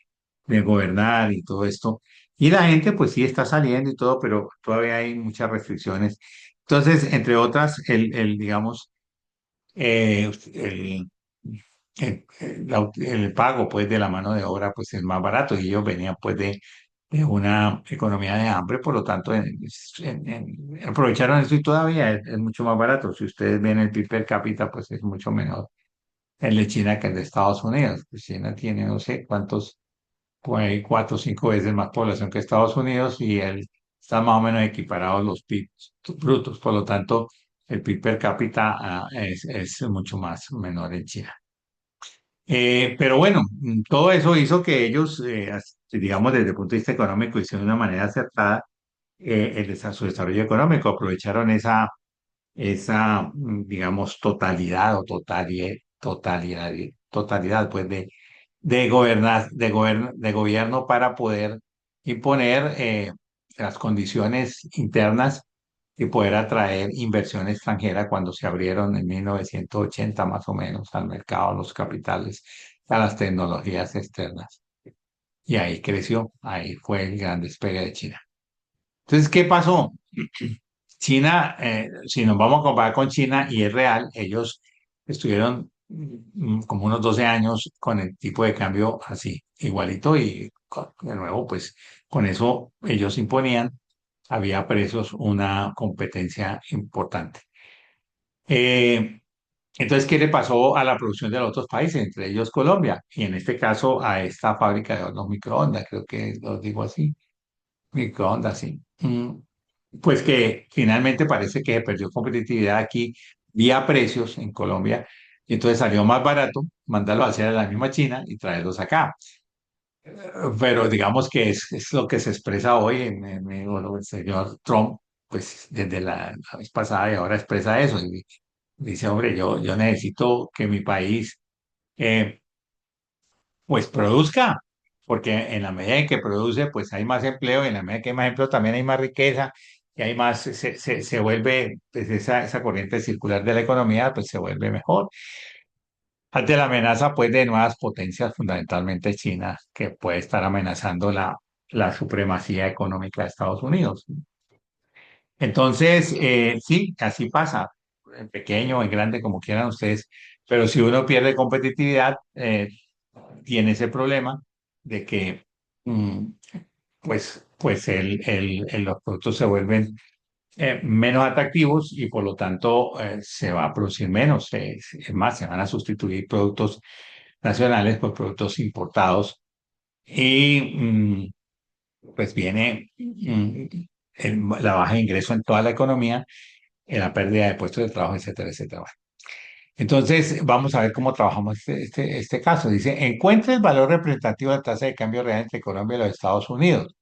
gobernar y todo esto. Y la gente pues sí está saliendo y todo, pero todavía hay muchas restricciones. Entonces, entre otras, digamos, el, el pago pues de la mano de obra pues es más barato y ellos venían pues de una economía de hambre, por lo tanto aprovecharon eso y todavía es mucho más barato. Si ustedes ven el PIB per cápita pues es mucho menor el de China que el de Estados Unidos. Pues China tiene no sé cuántos, pues 4 o 5 veces más población que Estados Unidos y él está más o menos equiparados los PIBs brutos, por lo tanto el PIB per cápita es mucho más menor en China. Pero bueno, todo eso hizo que ellos, digamos, desde el punto de vista económico, hicieron de una manera acertada su desarrollo económico, aprovecharon digamos, totalidad o totalidad, pues, de gobierno para poder imponer las condiciones internas y poder atraer inversión extranjera cuando se abrieron en 1980 más o menos al mercado, los capitales, a las tecnologías externas. Y ahí creció, ahí fue el gran despegue de China. Entonces, ¿qué pasó? China, si nos vamos a comparar con China y es real, ellos estuvieron como unos 12 años con el tipo de cambio así, igualito y de nuevo, pues con eso ellos imponían, había precios, una competencia importante. Eh, entonces, ¿qué le pasó a la producción de los otros países, entre ellos Colombia? Y en este caso a esta fábrica de hornos microondas, creo que lo digo así, microondas, sí. Pues que finalmente parece que se perdió competitividad aquí vía precios en Colombia y entonces salió más barato mandarlo a hacer a la misma China y traerlos acá. Pero digamos que es lo que se expresa hoy bueno, el señor Trump, pues desde la vez pasada y ahora expresa eso. Y dice, hombre, yo necesito que mi país eh, pues produzca, porque en la medida en que produce, pues hay más empleo, y en la medida que hay más empleo también hay más riqueza, y hay más, se vuelve, pues esa corriente circular de la economía, pues se vuelve mejor. Ante la amenaza, pues, de nuevas potencias, fundamentalmente China, que puede estar amenazando la supremacía económica de Estados Unidos. Entonces, sí, así pasa, en pequeño, en grande, como quieran ustedes, pero si uno pierde competitividad, tiene ese problema de que mm, pues los productos se vuelven menos atractivos y por lo tanto se va a producir menos. Es más, se van a sustituir productos nacionales por productos importados y pues viene la baja de ingreso en toda la economía, la pérdida de puestos de trabajo, etcétera, etcétera. Entonces, vamos a ver cómo trabajamos este caso. Dice, encuentra el valor representativo de la tasa de cambio real entre Colombia y los Estados Unidos.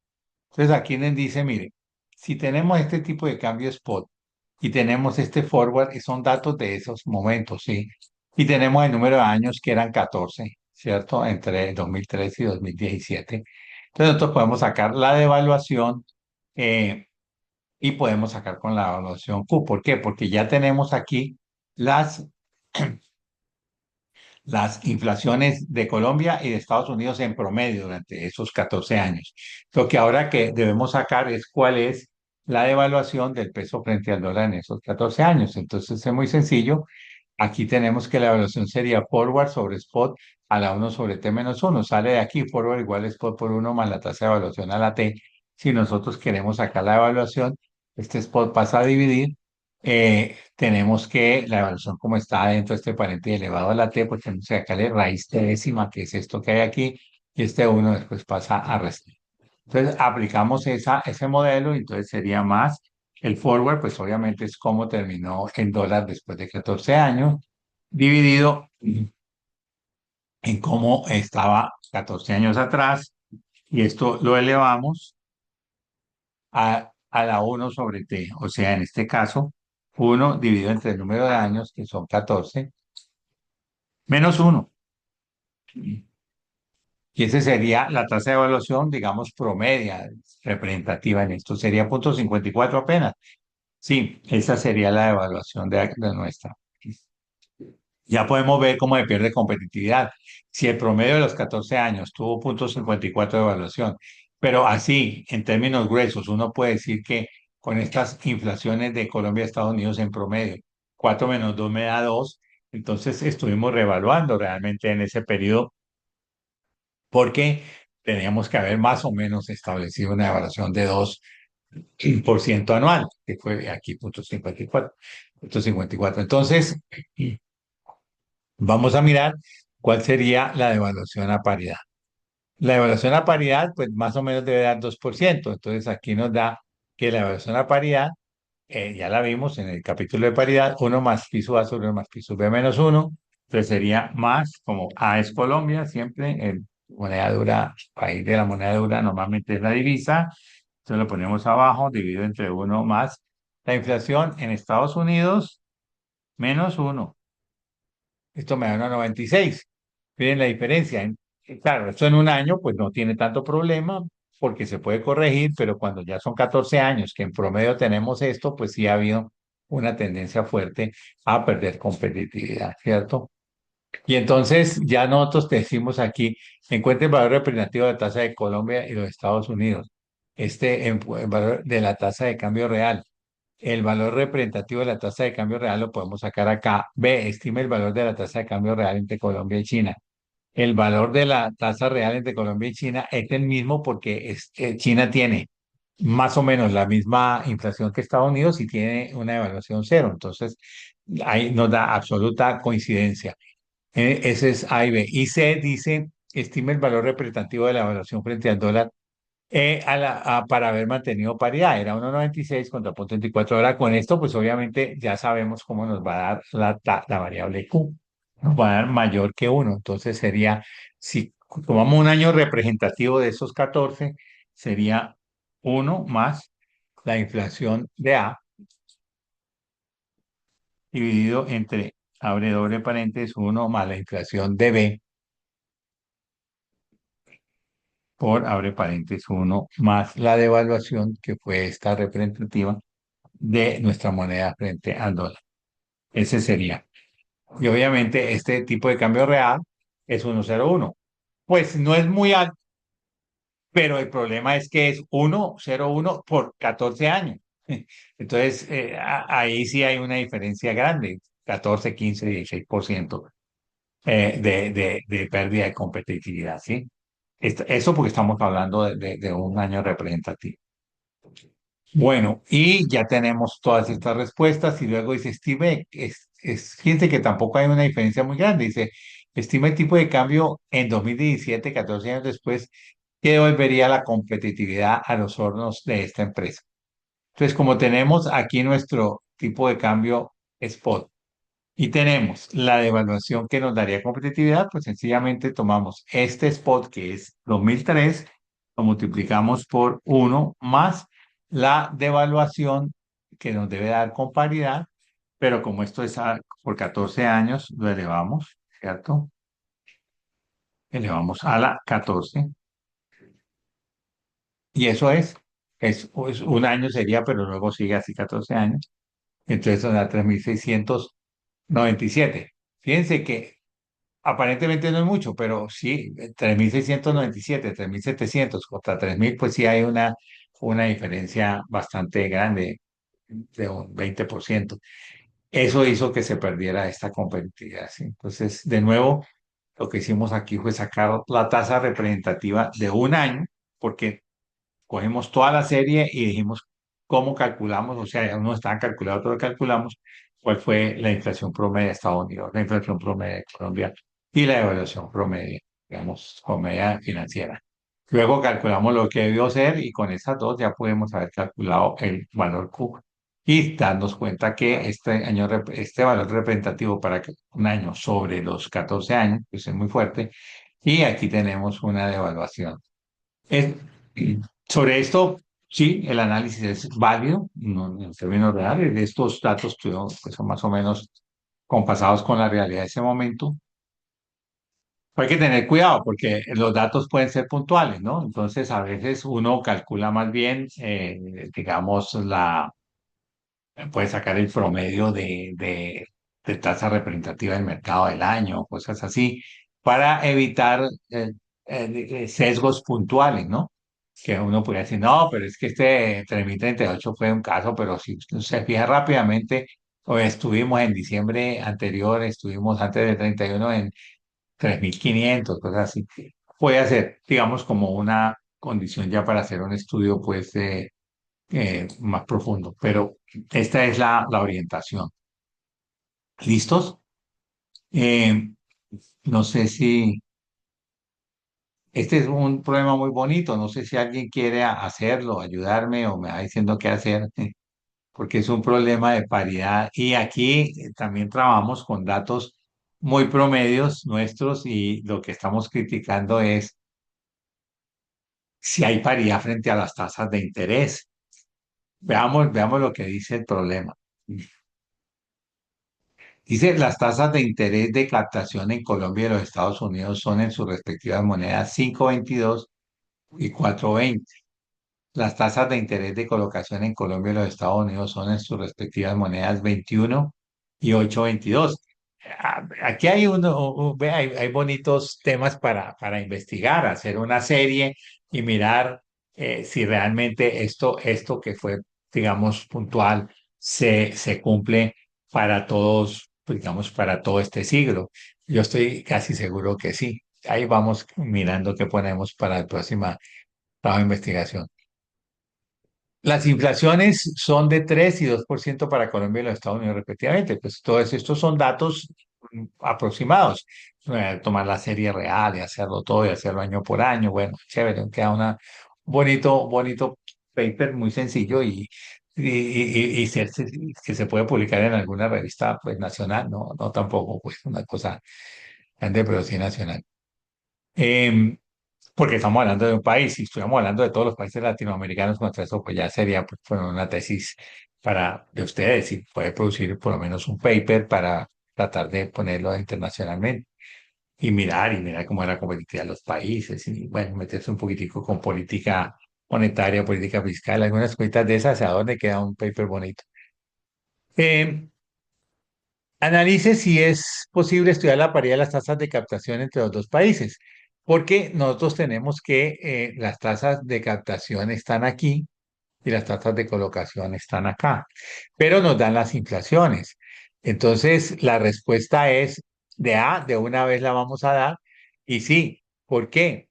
Entonces, aquí les dice, mire, si tenemos este tipo de cambio spot y tenemos este forward, y son datos de esos momentos, ¿sí? Y tenemos el número de años que eran 14, ¿cierto? Entre 2013 y 2017. Entonces, nosotros podemos sacar la devaluación eh, y podemos sacar con la evaluación Q. ¿Por qué? Porque ya tenemos aquí las las inflaciones de Colombia y de Estados Unidos en promedio durante esos 14 años. Lo que ahora que debemos sacar es cuál es la devaluación del peso frente al dólar en esos 14 años. Entonces es muy sencillo. Aquí tenemos que la evaluación sería forward sobre spot a la 1 sobre T menos 1. Sale de aquí forward igual spot por 1 más la tasa de evaluación a la T. Si nosotros queremos sacar la evaluación, este spot pasa a dividir. Tenemos que la evaluación como está dentro de este paréntesis elevado a la T, pues tenemos que sacarle raíz T décima, que es esto que hay aquí, y este uno después pasa a restar. Entonces aplicamos ese modelo y entonces sería más el forward, pues obviamente es cómo terminó en dólar después de 14 años, dividido en cómo estaba 14 años atrás, y esto lo elevamos a la 1 sobre T. O sea, en este caso, 1 dividido entre el número de años, que son 14 menos 1. Y esa sería la tasa de evaluación, digamos, promedia, representativa en esto. Sería 0,54 apenas. Sí, esa sería la evaluación de nuestra. Ya podemos ver cómo se pierde competitividad. Si el promedio de los 14 años tuvo 0,54 de evaluación, pero así, en términos gruesos, uno puede decir que con estas inflaciones de Colombia y Estados Unidos en promedio, 4 menos 2 me da 2, entonces estuvimos reevaluando realmente en ese periodo porque teníamos que haber más o menos establecido una evaluación de 2% anual, que fue aquí 0,54. 0,54. Entonces, vamos a mirar cuál sería la devaluación a paridad. La evaluación a paridad, pues más o menos debe dar 2%. Entonces aquí nos da que la evaluación a paridad, ya la vimos en el capítulo de paridad, uno más piso A sobre 1 más piso B menos uno. Entonces sería más, como A es Colombia, siempre en moneda dura, país de la moneda dura, normalmente es la divisa. Entonces lo ponemos abajo, dividido entre uno más la inflación en Estados Unidos menos uno. Esto me da 1,96. Miren la diferencia. Claro, esto en un año pues no tiene tanto problema porque se puede corregir, pero cuando ya son 14 años que en promedio tenemos esto, pues sí ha habido una tendencia fuerte a perder competitividad, ¿cierto? Y entonces ya nosotros decimos aquí, encuentre el valor representativo de la tasa de Colombia y los Estados Unidos, el valor de la tasa de cambio real. El valor representativo de la tasa de cambio real lo podemos sacar acá. B, estime el valor de la tasa de cambio real entre Colombia y China. El valor de la tasa real entre Colombia y China es el mismo porque China tiene más o menos la misma inflación que Estados Unidos y tiene una devaluación cero. Entonces, ahí nos da absoluta coincidencia. Ese es A y B. Y C dice, estime el valor representativo de la evaluación frente al dólar para haber mantenido paridad. Era 1,96 contra 0,24. Ahora con esto, pues obviamente ya sabemos cómo nos va a dar la variable Q. Nos va a dar mayor que uno. Entonces sería, si tomamos un año representativo de esos 14, sería uno más la inflación de A dividido entre, abre doble paréntesis, uno más la inflación de B por, abre paréntesis, uno más la devaluación que fue esta representativa de nuestra moneda frente al dólar. Ese sería. Y obviamente este tipo de cambio real es 1,01. Pues no es muy alto, pero el problema es que es 1,01 por 14 años. Entonces, ahí sí hay una diferencia grande, 14, 15, 16% de pérdida de competitividad, ¿sí? Eso porque estamos hablando de un año representativo. Bueno, y ya tenemos todas estas respuestas y luego dice, estime, fíjense que tampoco hay una diferencia muy grande, dice, estime el tipo de cambio en 2017, 14 años después, que devolvería la competitividad a los hornos de esta empresa. Entonces, como tenemos aquí nuestro tipo de cambio spot y tenemos la devaluación que nos daría competitividad, pues sencillamente tomamos este spot que es 2003, lo multiplicamos por uno más la devaluación que nos debe dar con paridad, pero como esto es por 14 años, lo elevamos, ¿cierto? Elevamos a la 14 y eso es un año sería, pero luego sigue así 14 años, entonces nos da 3,697. Fíjense que aparentemente no es mucho, pero sí, 3,697, 3,700 contra 3,000, pues sí hay una diferencia bastante grande de un 20%. Eso hizo que se perdiera esta competitividad, ¿sí? Entonces, de nuevo, lo que hicimos aquí fue sacar la tasa representativa de un año, porque cogimos toda la serie y dijimos cómo calculamos, o sea, ya no estaba calculado, todo calculamos cuál fue la inflación promedio de Estados Unidos, la inflación promedio de Colombia y la evaluación promedio, digamos, promedio financiera. Luego calculamos lo que debió ser y con esas dos ya podemos haber calculado el valor Q y darnos cuenta que este valor representativo para un año sobre los 14 años, pues es muy fuerte, y aquí tenemos una devaluación. Es- Sobre esto, sí, el análisis es válido, en términos reales. Estos datos pues, son más o menos compasados con la realidad de ese momento. Hay que tener cuidado porque los datos pueden ser puntuales, ¿no? Entonces, a veces uno calcula más bien, digamos, puede sacar el promedio de tasa representativa del mercado del año, cosas así, para evitar sesgos puntuales, ¿no? Que uno podría decir, no, pero es que este 3038 fue un caso, pero si usted se fija rápidamente, o estuvimos en diciembre anterior, estuvimos antes del 31 en 3500 cosas así. Puede ser, digamos, como una condición ya para hacer un estudio, pues, más profundo, pero esta es la orientación. ¿Listos? Eh, no sé si este es un problema muy bonito, no sé si alguien quiere hacerlo, ayudarme o me va diciendo qué hacer, porque es un problema de paridad y aquí también trabajamos con datos muy promedios nuestros y lo que estamos criticando es si hay paridad frente a las tasas de interés. Veamos lo que dice el problema. Dice, las tasas de interés de captación en Colombia y los Estados Unidos son en sus respectivas monedas 5,22 y 4,20. Las tasas de interés de colocación en Colombia y los Estados Unidos son en sus respectivas monedas 21 y 8,22. Aquí hay ve, hay bonitos temas para investigar, hacer una serie y mirar si realmente esto que fue, digamos, puntual se cumple para todos, pues, digamos, para todo este siglo. Yo estoy casi seguro que sí. Ahí vamos mirando qué ponemos para el próximo trabajo de investigación. Las inflaciones son de 3 y 2% para Colombia y los Estados Unidos respectivamente. Pues todos estos son datos aproximados. Tomar la serie real y hacerlo todo y hacerlo año por año. Bueno, chévere, queda una bonito paper muy sencillo que se puede publicar en alguna revista pues nacional, no tampoco pues una cosa grande, pero sí nacional. Em, Porque estamos hablando de un país, si estuviéramos hablando de todos los países latinoamericanos, contra eso pues ya sería pues, bueno, una tesis de ustedes y puede producir por lo menos un paper para tratar de ponerlo internacionalmente y mirar cómo es la competitividad de los países y bueno, meterse un poquitico con política monetaria, política fiscal, algunas cositas de esas, a dónde queda un paper bonito. Eh, Analice si es posible estudiar la paridad de las tasas de captación entre los dos países, porque nosotros tenemos que las tasas de captación están aquí y las tasas de colocación están acá, pero nos dan las inflaciones. Entonces, la respuesta es de una vez la vamos a dar, y sí, ¿por qué?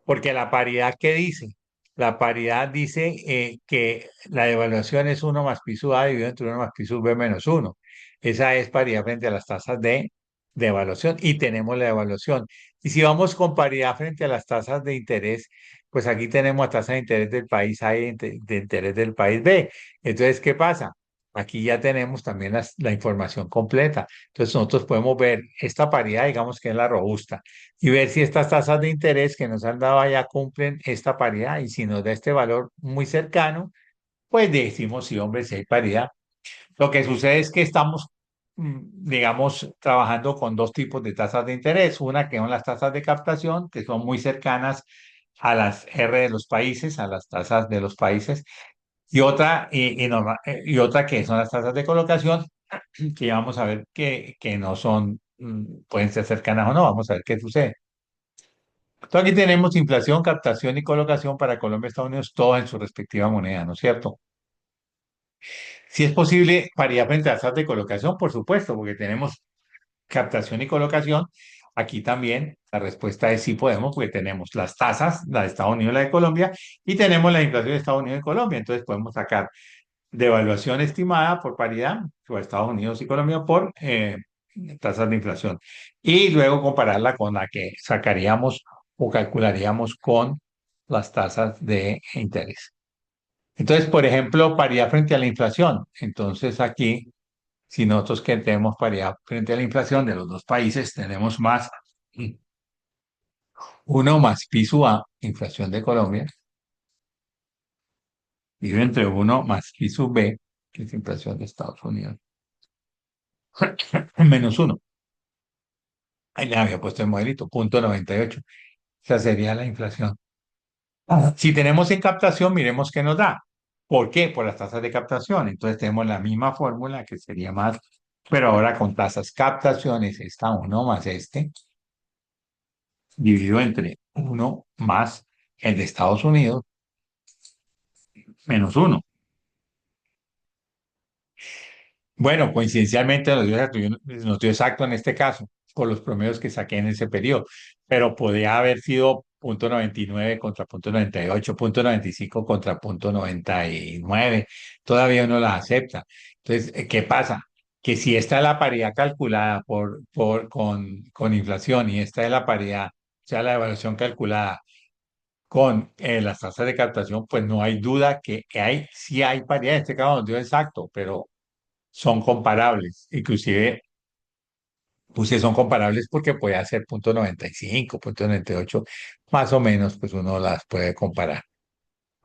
Porque la paridad, ¿qué dice? La paridad dice que la devaluación es uno más pi sub A dividido entre uno más pi sub B menos uno. Esa es paridad frente a las tasas de evaluación y tenemos la evaluación. Y si vamos con paridad frente a las tasas de interés, pues aquí tenemos a tasa de interés del país A y de interés del país B. Entonces, ¿qué pasa? Aquí ya tenemos también la información completa. Entonces, nosotros podemos ver esta paridad, digamos que es la robusta y ver si estas tasas de interés que nos han dado allá cumplen esta paridad y si nos da este valor muy cercano, pues decimos sí, hombre, si hay paridad. Lo que sucede es que estamos, digamos, trabajando con dos tipos de tasas de interés, una que son las tasas de captación, que son muy cercanas a las R de los países, a las tasas de los países, y otra que son las tasas de colocación, que ya vamos a ver que no son, pueden ser cercanas o no, vamos a ver qué sucede. Entonces aquí tenemos inflación, captación y colocación para Colombia y Estados Unidos, todo en su respectiva moneda, ¿no es cierto? Si es posible, paridad frente a tasas de colocación, por supuesto, porque tenemos captación y colocación. Aquí también la respuesta es sí podemos, porque tenemos las tasas, la de Estados Unidos y la de Colombia, y tenemos la inflación de Estados Unidos y Colombia. Entonces podemos sacar devaluación estimada por paridad, o Estados Unidos y Colombia por tasas de inflación. Y luego compararla con la que sacaríamos o calcularíamos con las tasas de interés. Entonces, por ejemplo, paridad frente a la inflación. Entonces, aquí, si nosotros que tenemos paridad frente a la inflación de los dos países, tenemos más uno más pi sub A, inflación de Colombia, y entre uno más pi sub B, que es inflación de Estados Unidos, menos uno. ahí le había puesto el modelito, 0,98. Esa sería la inflación. Si tenemos en captación, miremos qué nos da. ¿Por qué? Por las tasas de captación. Entonces tenemos la misma fórmula que sería más, pero ahora con tasas captaciones, esta uno más este, dividido entre uno más el de Estados Unidos, menos uno. Bueno, coincidencialmente nos dio exacto en este caso, por los promedios que saqué en ese periodo, pero podría haber sido 0,99 contra 0,98, 0,95 contra 0,99. Todavía uno la acepta. Entonces, ¿qué pasa? Que si esta es la paridad calculada con inflación y esta es la paridad, o sea, la evaluación calculada con las tasas de captación, pues no hay duda que sí hay paridad. En este caso no dio exacto, pero son comparables. Inclusive puse son comparables porque puede hacer 0,95, 0,98, más o menos, pues uno las puede comparar.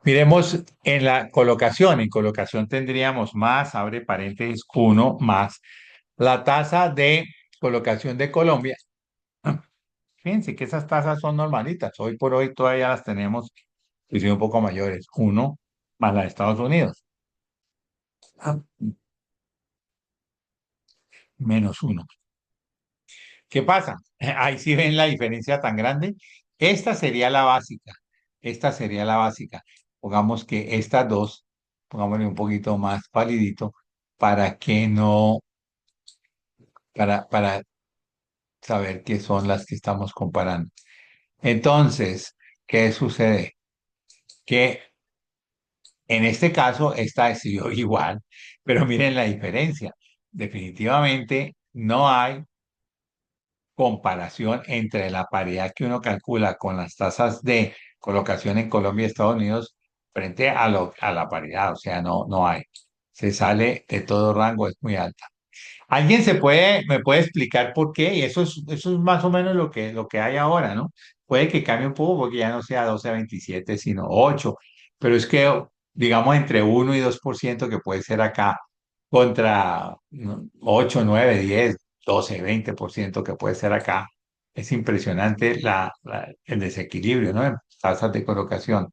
Miremos en la colocación. En colocación tendríamos más, abre paréntesis, uno más la tasa de colocación de Colombia. Fíjense que esas tasas son normalitas. Hoy por hoy todavía las tenemos, inclusive un poco mayores. Uno más la de Estados Unidos. Menos uno. ¿Qué pasa? Ahí sí ven la diferencia tan grande. Esta sería la básica. Esta sería la básica. Pongamos que estas dos, pongámosle un poquito más palidito para que no, para saber qué son las que estamos comparando. Entonces, ¿qué sucede? Que en este caso, esta decidió igual, pero miren la diferencia. Definitivamente no hay comparación entre la paridad que uno calcula con las tasas de colocación en Colombia y Estados Unidos frente a la paridad, o sea, no hay. Se sale de todo rango, es muy alta. ¿Alguien me puede explicar por qué? Y eso es más o menos lo que hay ahora, ¿no? Puede que cambie un poco porque ya no sea 12,27 sino 8, pero es que, digamos, entre 1 y 2% que puede ser acá contra 8, 9, 10, 12, 20% que puede ser acá. Es impresionante el desequilibrio, ¿no? En tasas de colocación.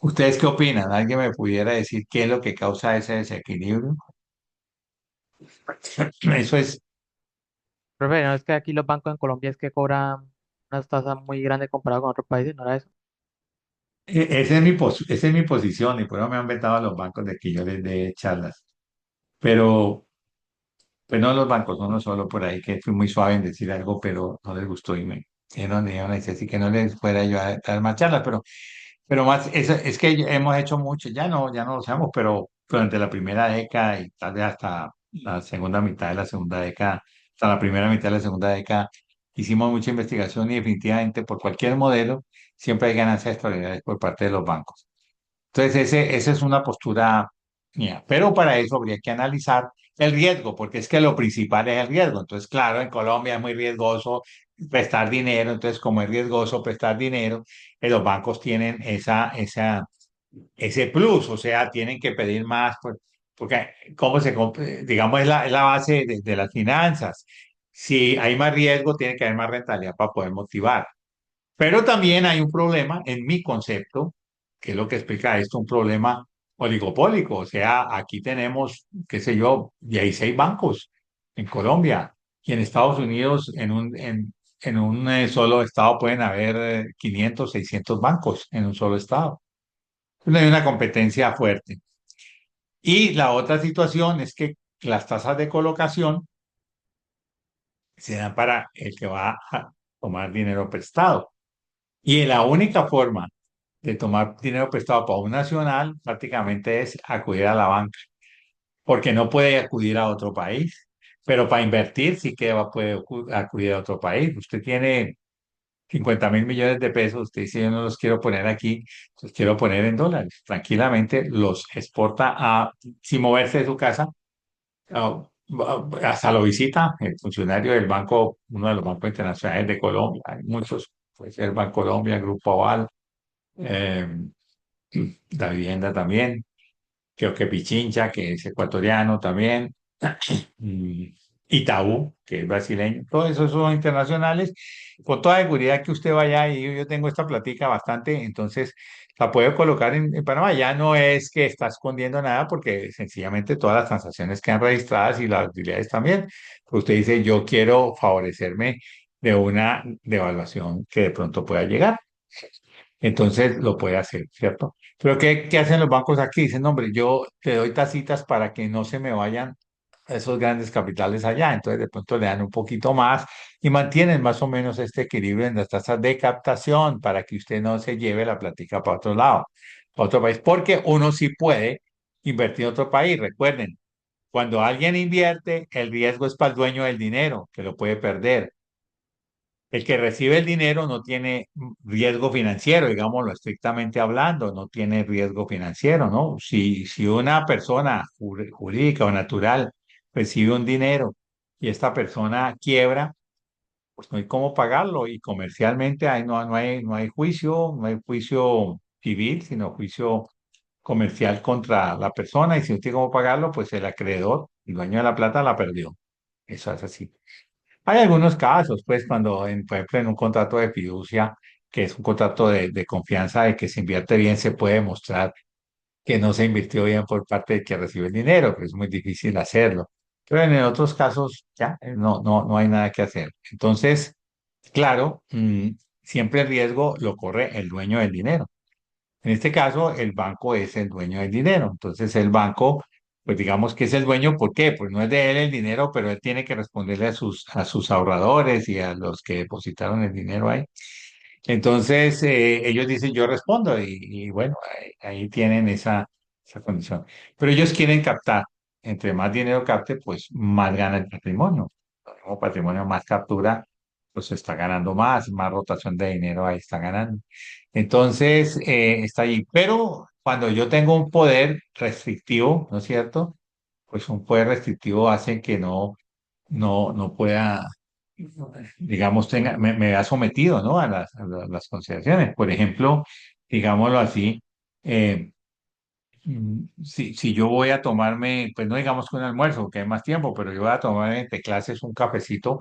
¿Ustedes qué opinan? ¿Alguien me pudiera decir qué es lo que causa ese desequilibrio? Eso es Profe, no es que aquí los bancos en Colombia es que cobran unas tasas muy grandes comparado con otros países, ¿no era eso? esa es mi posición y por eso me han vetado a los bancos de que yo les dé charlas. Pero, pues no los bancos, uno solo por ahí que fui muy suave en decir algo, pero no les gustó y me dijeron, dice así que no les fuera yo a dar más charlas, pero más, es que hemos hecho mucho, ya no lo sabemos, pero durante la primera década y tal vez hasta la segunda mitad de la segunda década, hasta la primera mitad de la segunda década, hicimos mucha investigación y definitivamente por cualquier modelo siempre hay ganancias extraordinarias por parte de los bancos. Entonces, esa es una postura mía. Pero para eso habría que analizar el riesgo, porque es que lo principal es el riesgo. Entonces, claro, en Colombia es muy riesgoso prestar dinero. Entonces, como es riesgoso prestar dinero, los bancos tienen ese plus, o sea, tienen que pedir más, porque, digamos, es la base de las finanzas. Si hay más riesgo, tiene que haber más rentabilidad para poder motivar. Pero también hay un problema en mi concepto, que es lo que explica esto, un problema oligopólico. O sea, aquí tenemos, qué sé yo, 16 bancos en Colombia y en Estados Unidos en un solo estado pueden haber 500, 600 bancos en un solo estado. No hay una competencia fuerte. Y la otra situación es que las tasas de colocación se dan para el que va a tomar dinero prestado. Y la única forma de tomar dinero prestado para un nacional prácticamente es acudir a la banca, porque no puede acudir a otro país. Pero para invertir sí que puede acudir a otro país. Usted tiene 50.000 millones de pesos, usted dice yo no los quiero poner aquí, los quiero poner en dólares. Tranquilamente los exporta sin moverse de su casa, a- hasta lo visita el funcionario del banco, uno de los bancos internacionales de Colombia. Hay muchos, puede ser Bancolombia, Grupo Aval, eh, la vivienda también, creo que Pichincha, que es ecuatoriano también. Mm. Itaú, que es brasileño, todos esos son internacionales, con toda seguridad que usted vaya y yo tengo esta platica bastante, entonces la puedo colocar en Panamá. Ya no es que está escondiendo nada porque sencillamente todas las transacciones quedan registradas y las utilidades también. Usted dice, yo quiero favorecerme de una devaluación que de pronto pueda llegar. Entonces lo puede hacer, ¿cierto? Pero ¿qué hacen los bancos aquí? Dicen, "No, hombre, yo te doy tacitas para que no se me vayan esos grandes capitales allá". Entonces de pronto le dan un poquito más y mantienen más o menos este equilibrio en las tasas de captación para que usted no se lleve la plática para otro lado, para otro país, porque uno sí puede invertir en otro país. Recuerden, cuando alguien invierte, el riesgo es para el dueño del dinero, que lo puede perder. El que recibe el dinero no tiene riesgo financiero, digámoslo estrictamente hablando, no tiene riesgo financiero, ¿no? Si una persona jurídica o natural recibe un dinero y esta persona quiebra, pues no hay cómo pagarlo y comercialmente ahí no hay juicio civil, sino juicio comercial contra la persona y si no tiene cómo pagarlo, pues el acreedor, el dueño de la plata la perdió. Eso es así. Hay algunos casos, pues, cuando, por ejemplo, en un contrato de fiducia, que es un contrato de confianza de que se invierte bien, se puede demostrar que no se invirtió bien por parte de que recibe el dinero, pero es muy difícil hacerlo. Pero en otros casos, ya, no hay nada que hacer. Entonces, claro, siempre el riesgo lo corre el dueño del dinero. En este caso, el banco es el dueño del dinero. Entonces, el banco, pues digamos que es el dueño, ¿por qué? Pues no es de él el dinero, pero él tiene que responderle a sus ahorradores y a los que depositaron el dinero ahí. Entonces, ellos dicen, yo respondo y bueno, ahí tienen esa condición. Pero ellos quieren captar. Entre más dinero capte, pues más gana el patrimonio. Como patrimonio más captura, pues está ganando más rotación de dinero ahí está ganando. Entonces, está ahí. Pero cuando yo tengo un poder restrictivo, ¿no es cierto? Pues un poder restrictivo hace que no pueda, digamos, me vea sometido, ¿no? A las consideraciones. Por ejemplo, digámoslo así, eh, si yo voy a tomarme, pues no digamos que un almuerzo, que hay más tiempo, pero yo voy a tomarme entre clases un cafecito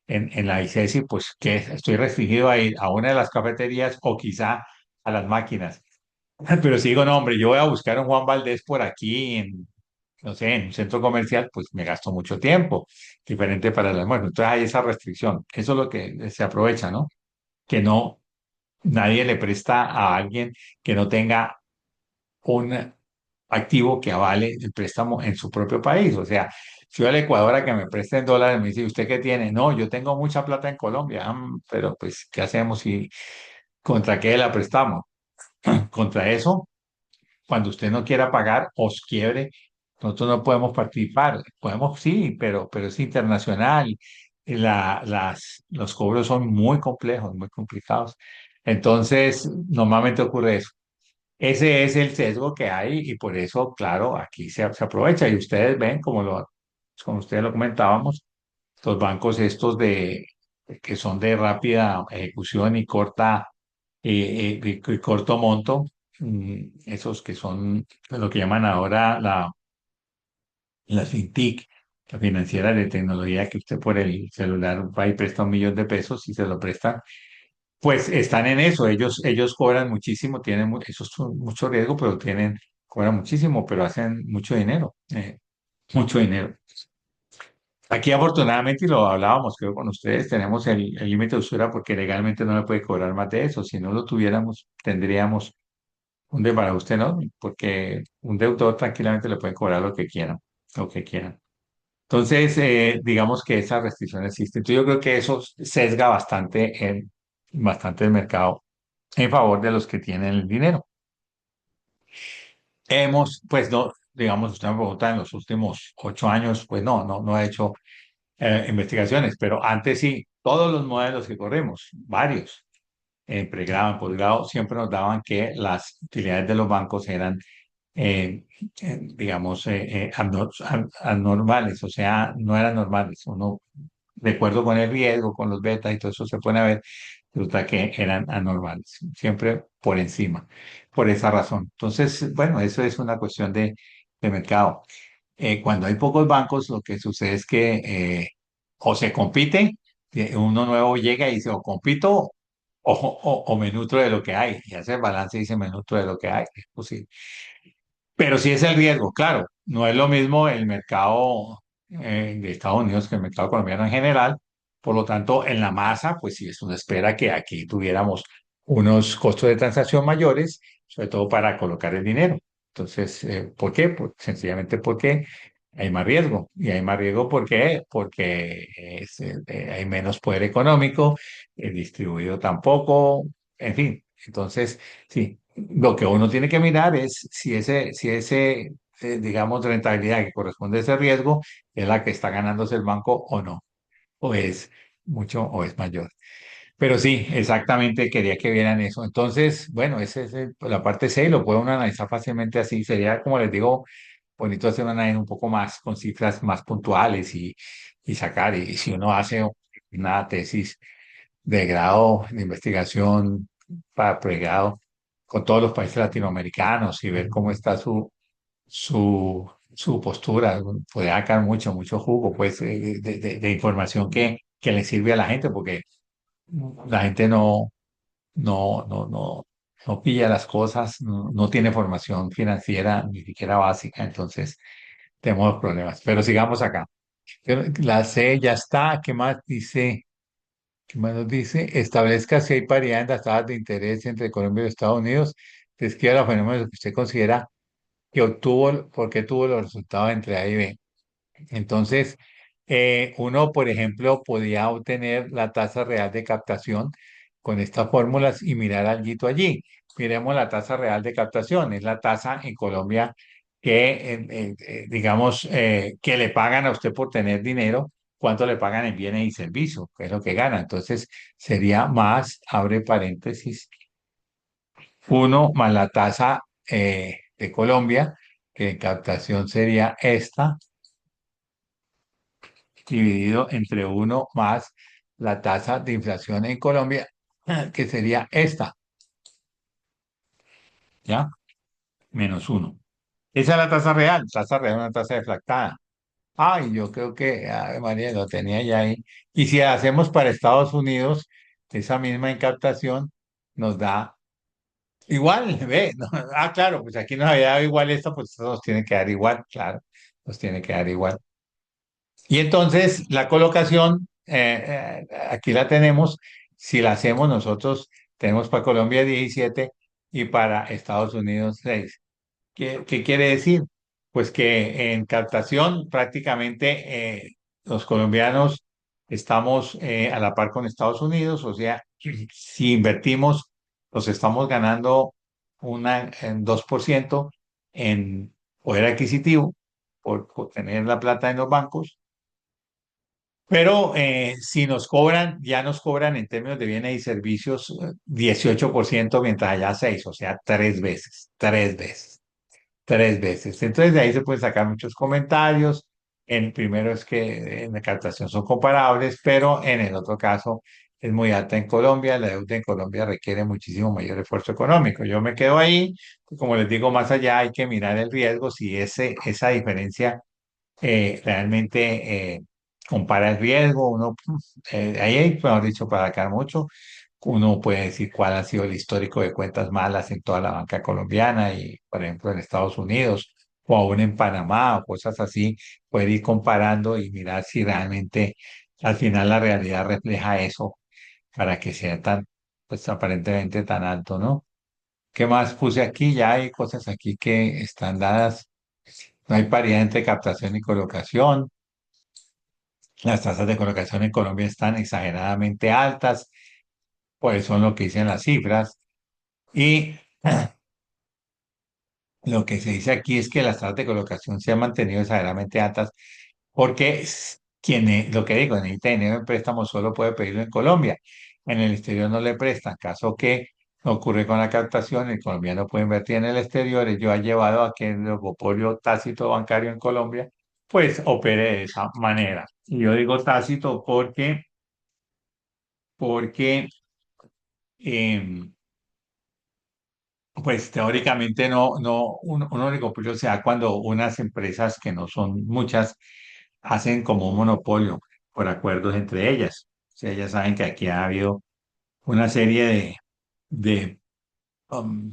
en la ICESI, pues que estoy restringido a ir a una de las cafeterías o quizá a las máquinas. Pero si digo, no, hombre, yo voy a buscar un Juan Valdés por aquí, no sé, en un centro comercial, pues me gasto mucho tiempo, diferente para el almuerzo. Entonces hay esa restricción. Eso es lo que se aprovecha, ¿no? Que no, nadie le presta a alguien que no tenga un activo que avale el préstamo en su propio país. O sea, si voy al Ecuador a que me presten dólares, me dice, ¿usted qué tiene? No, yo tengo mucha plata en Colombia. Pero pues, ¿qué hacemos si contra qué la prestamos? Contra eso, cuando usted no quiera pagar, os quiebre, nosotros no podemos participar. Podemos, sí, pero es internacional. Y los cobros son muy complejos, muy complicados. Entonces, normalmente ocurre eso. Ese es el sesgo que hay y por eso, claro, aquí se aprovecha. Y ustedes ven, como ustedes lo comentábamos, los bancos estos que son de rápida ejecución y y corto monto, esos que son lo que llaman ahora la FinTech, la financiera de tecnología, que usted por el celular va y presta 1 millón de pesos y se lo prestan, pues están en eso. Ellos cobran muchísimo, eso es mucho riesgo, pero cobran muchísimo, pero hacen mucho dinero, mucho dinero. Aquí afortunadamente, y lo hablábamos creo con ustedes, tenemos el límite de usura porque legalmente no le puede cobrar más de eso. Si no lo tuviéramos, tendríamos para usted, ¿no? Porque un deudor tranquilamente le puede cobrar lo que quiera, lo que quiera. Entonces, digamos que esa restricción existe. Entonces, yo creo que eso sesga bastante el mercado en favor de los que tienen el dinero. Pues no, digamos, usted me pregunta en los últimos 8 años, pues no he hecho investigaciones, pero antes sí, todos los modelos que corrimos, varios, en pregrado, en posgrado, siempre nos daban que las utilidades de los bancos eran, digamos, anormales, o sea, no eran normales. Uno, de acuerdo con el riesgo, con los betas y todo eso se pone a ver, resulta que eran anormales, siempre por encima, por esa razón. Entonces, bueno, eso es una cuestión de mercado. Cuando hay pocos bancos, lo que sucede es que o se compite, uno nuevo llega y dice, o compito o me nutro de lo que hay, y hace el balance y dice, me nutro de lo que hay. Es posible. Pero sí es el riesgo, claro. No es lo mismo el mercado de Estados Unidos que el mercado colombiano en general. Por lo tanto, en la masa, pues sí, es una espera que aquí tuviéramos unos costos de transacción mayores, sobre todo para colocar el dinero. Entonces, ¿por qué? Pues, sencillamente porque hay más riesgo. Y hay más riesgo ¿por qué? Porque hay menos poder económico, distribuido tampoco, en fin. Entonces, sí, lo que uno tiene que mirar es si ese, digamos, rentabilidad que corresponde a ese riesgo es la que está ganándose el banco o no, o es mucho o es mayor. Pero sí, exactamente quería que vieran eso. Entonces, bueno, esa es la parte C, lo puede uno analizar fácilmente así. Sería, como les digo, bonito hacer un análisis un poco más con cifras más puntuales y sacar. Y si uno hace una tesis de grado de investigación para pregrado con todos los países latinoamericanos y ver cómo está su postura. Puede sacar mucho, mucho jugo pues, de información que le sirve a la gente, porque la gente no pilla las cosas, no tiene formación financiera ni siquiera básica, entonces tenemos problemas. Pero sigamos acá. La C ya está. ¿Qué más dice? ¿Qué más nos dice? Establezca si hay paridad en las tasas de interés entre Colombia y Estados Unidos. Describa los fenómenos que usted considera que obtuvo, por qué tuvo los resultados entre A y B. Entonces, uno, por ejemplo, podía obtener la tasa real de captación con estas fórmulas y mirar algo allí. Miremos la tasa real de captación, es la tasa en Colombia que, digamos, que le pagan a usted por tener dinero, cuánto le pagan en bienes y servicios, que es lo que gana. Entonces, sería más, abre paréntesis, uno más la tasa de Colombia, que en captación sería esta dividido entre uno más la tasa de inflación en Colombia, que sería esta, ¿ya? Menos uno. Esa es la tasa real es una tasa deflactada. Ay, yo creo que, Ave María, lo tenía ya ahí. Y si hacemos para Estados Unidos, esa misma incaptación nos da igual, ve, no, claro, pues aquí nos había dado igual esto, pues esto nos tiene que dar igual, claro, nos tiene que dar igual. Y entonces la colocación, aquí la tenemos, si la hacemos nosotros, tenemos para Colombia 17 y para Estados Unidos 6. ¿Qué quiere decir? Pues que en captación prácticamente los colombianos estamos a la par con Estados Unidos, o sea, si invertimos, los estamos ganando en 2% en poder adquisitivo por tener la plata en los bancos, pero si nos cobran, ya nos cobran en términos de bienes y servicios 18%, mientras allá 6, o sea, tres veces, tres veces. Entonces de ahí se pueden sacar muchos comentarios. El primero es que en la captación son comparables, pero en el otro caso es muy alta en Colombia. La deuda en Colombia requiere muchísimo mayor esfuerzo económico. Yo me quedo ahí, como les digo, más allá hay que mirar el riesgo, si esa diferencia realmente compara el riesgo, ahí hay, mejor dicho, para sacar mucho. Uno puede decir cuál ha sido el histórico de cuentas malas en toda la banca colombiana y, por ejemplo, en Estados Unidos o aún en Panamá o cosas así, puede ir comparando y mirar si realmente al final la realidad refleja eso para que sea tan, pues aparentemente tan alto, ¿no? ¿Qué más puse aquí? Ya hay cosas aquí que están dadas. No hay paridad entre captación y colocación. Las tasas de colocación en Colombia están exageradamente altas, pues son lo que dicen las cifras. Y lo que se dice aquí es que las tasas de colocación se han mantenido exageradamente altas porque lo que digo, necesita dinero en préstamo solo puede pedirlo en Colombia. En el exterior no le prestan. Caso que ocurre con la captación, el colombiano puede invertir en el exterior. Ello ha llevado a que el oligopolio tácito bancario en Colombia pues opere de esa manera. Y yo digo tácito porque em, Pues teóricamente un oligopolio se da cuando unas empresas que no son muchas hacen como un monopolio por acuerdos entre ellas. O sea, ya saben que aquí ha habido una serie de um,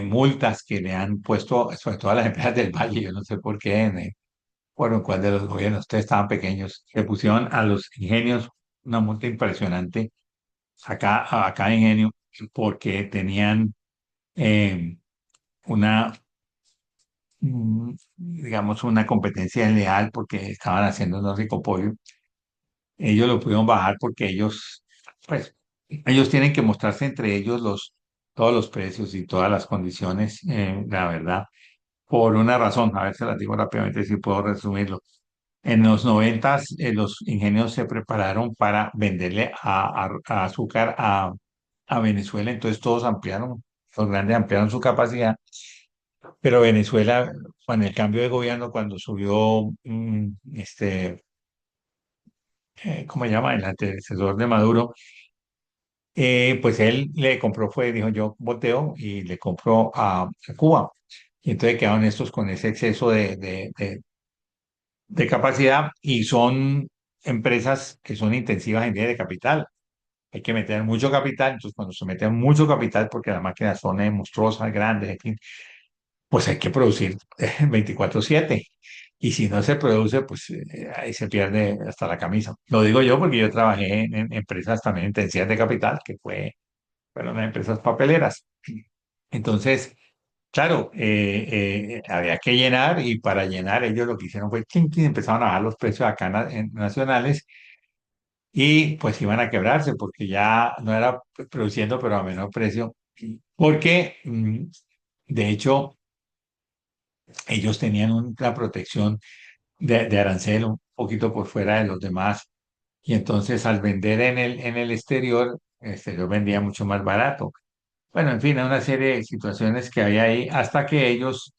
multas que le han puesto, sobre todo a las empresas del Valle, yo no sé por qué, bueno, cuál de los gobiernos, ustedes estaban pequeños, le pusieron a los ingenios una multa impresionante a cada ingenio porque tenían eh, una, digamos, una competencia desleal porque estaban haciendo un ricopolio. Ellos lo pudieron bajar porque pues, ellos tienen que mostrarse entre ellos todos los precios y todas las condiciones, la verdad, por una razón. A ver, se las digo rápidamente si puedo resumirlo. En los noventas, los ingenios se prepararon para venderle a azúcar a Venezuela, entonces todos ampliaron, los grandes ampliaron su capacidad, pero Venezuela, con el cambio de gobierno, cuando subió ¿cómo se llama? El antecesor de Maduro, pues él le compró, dijo yo volteo y le compró a Cuba. Y entonces quedaron estos con ese exceso de capacidad y son empresas que son intensivas en vía de capital. Hay que meter mucho capital, entonces cuando se mete mucho capital, porque las máquinas son monstruosas, grandes, en fin, pues hay que producir 24/7. Y si no se produce, pues ahí se pierde hasta la camisa. Lo digo yo porque yo trabajé en empresas también intensivas de capital, fueron las empresas papeleras. Entonces, claro, había que llenar y para llenar ellos lo que hicieron fue, chin, chin, empezaron a bajar los precios acá nacionales y pues iban a quebrarse porque ya no era produciendo, pero a menor precio, porque de hecho ellos tenían una protección de arancel un poquito por fuera de los demás y entonces al vender en el exterior vendía mucho más barato. Bueno, en fin, hay una serie de situaciones que había ahí hasta que ellos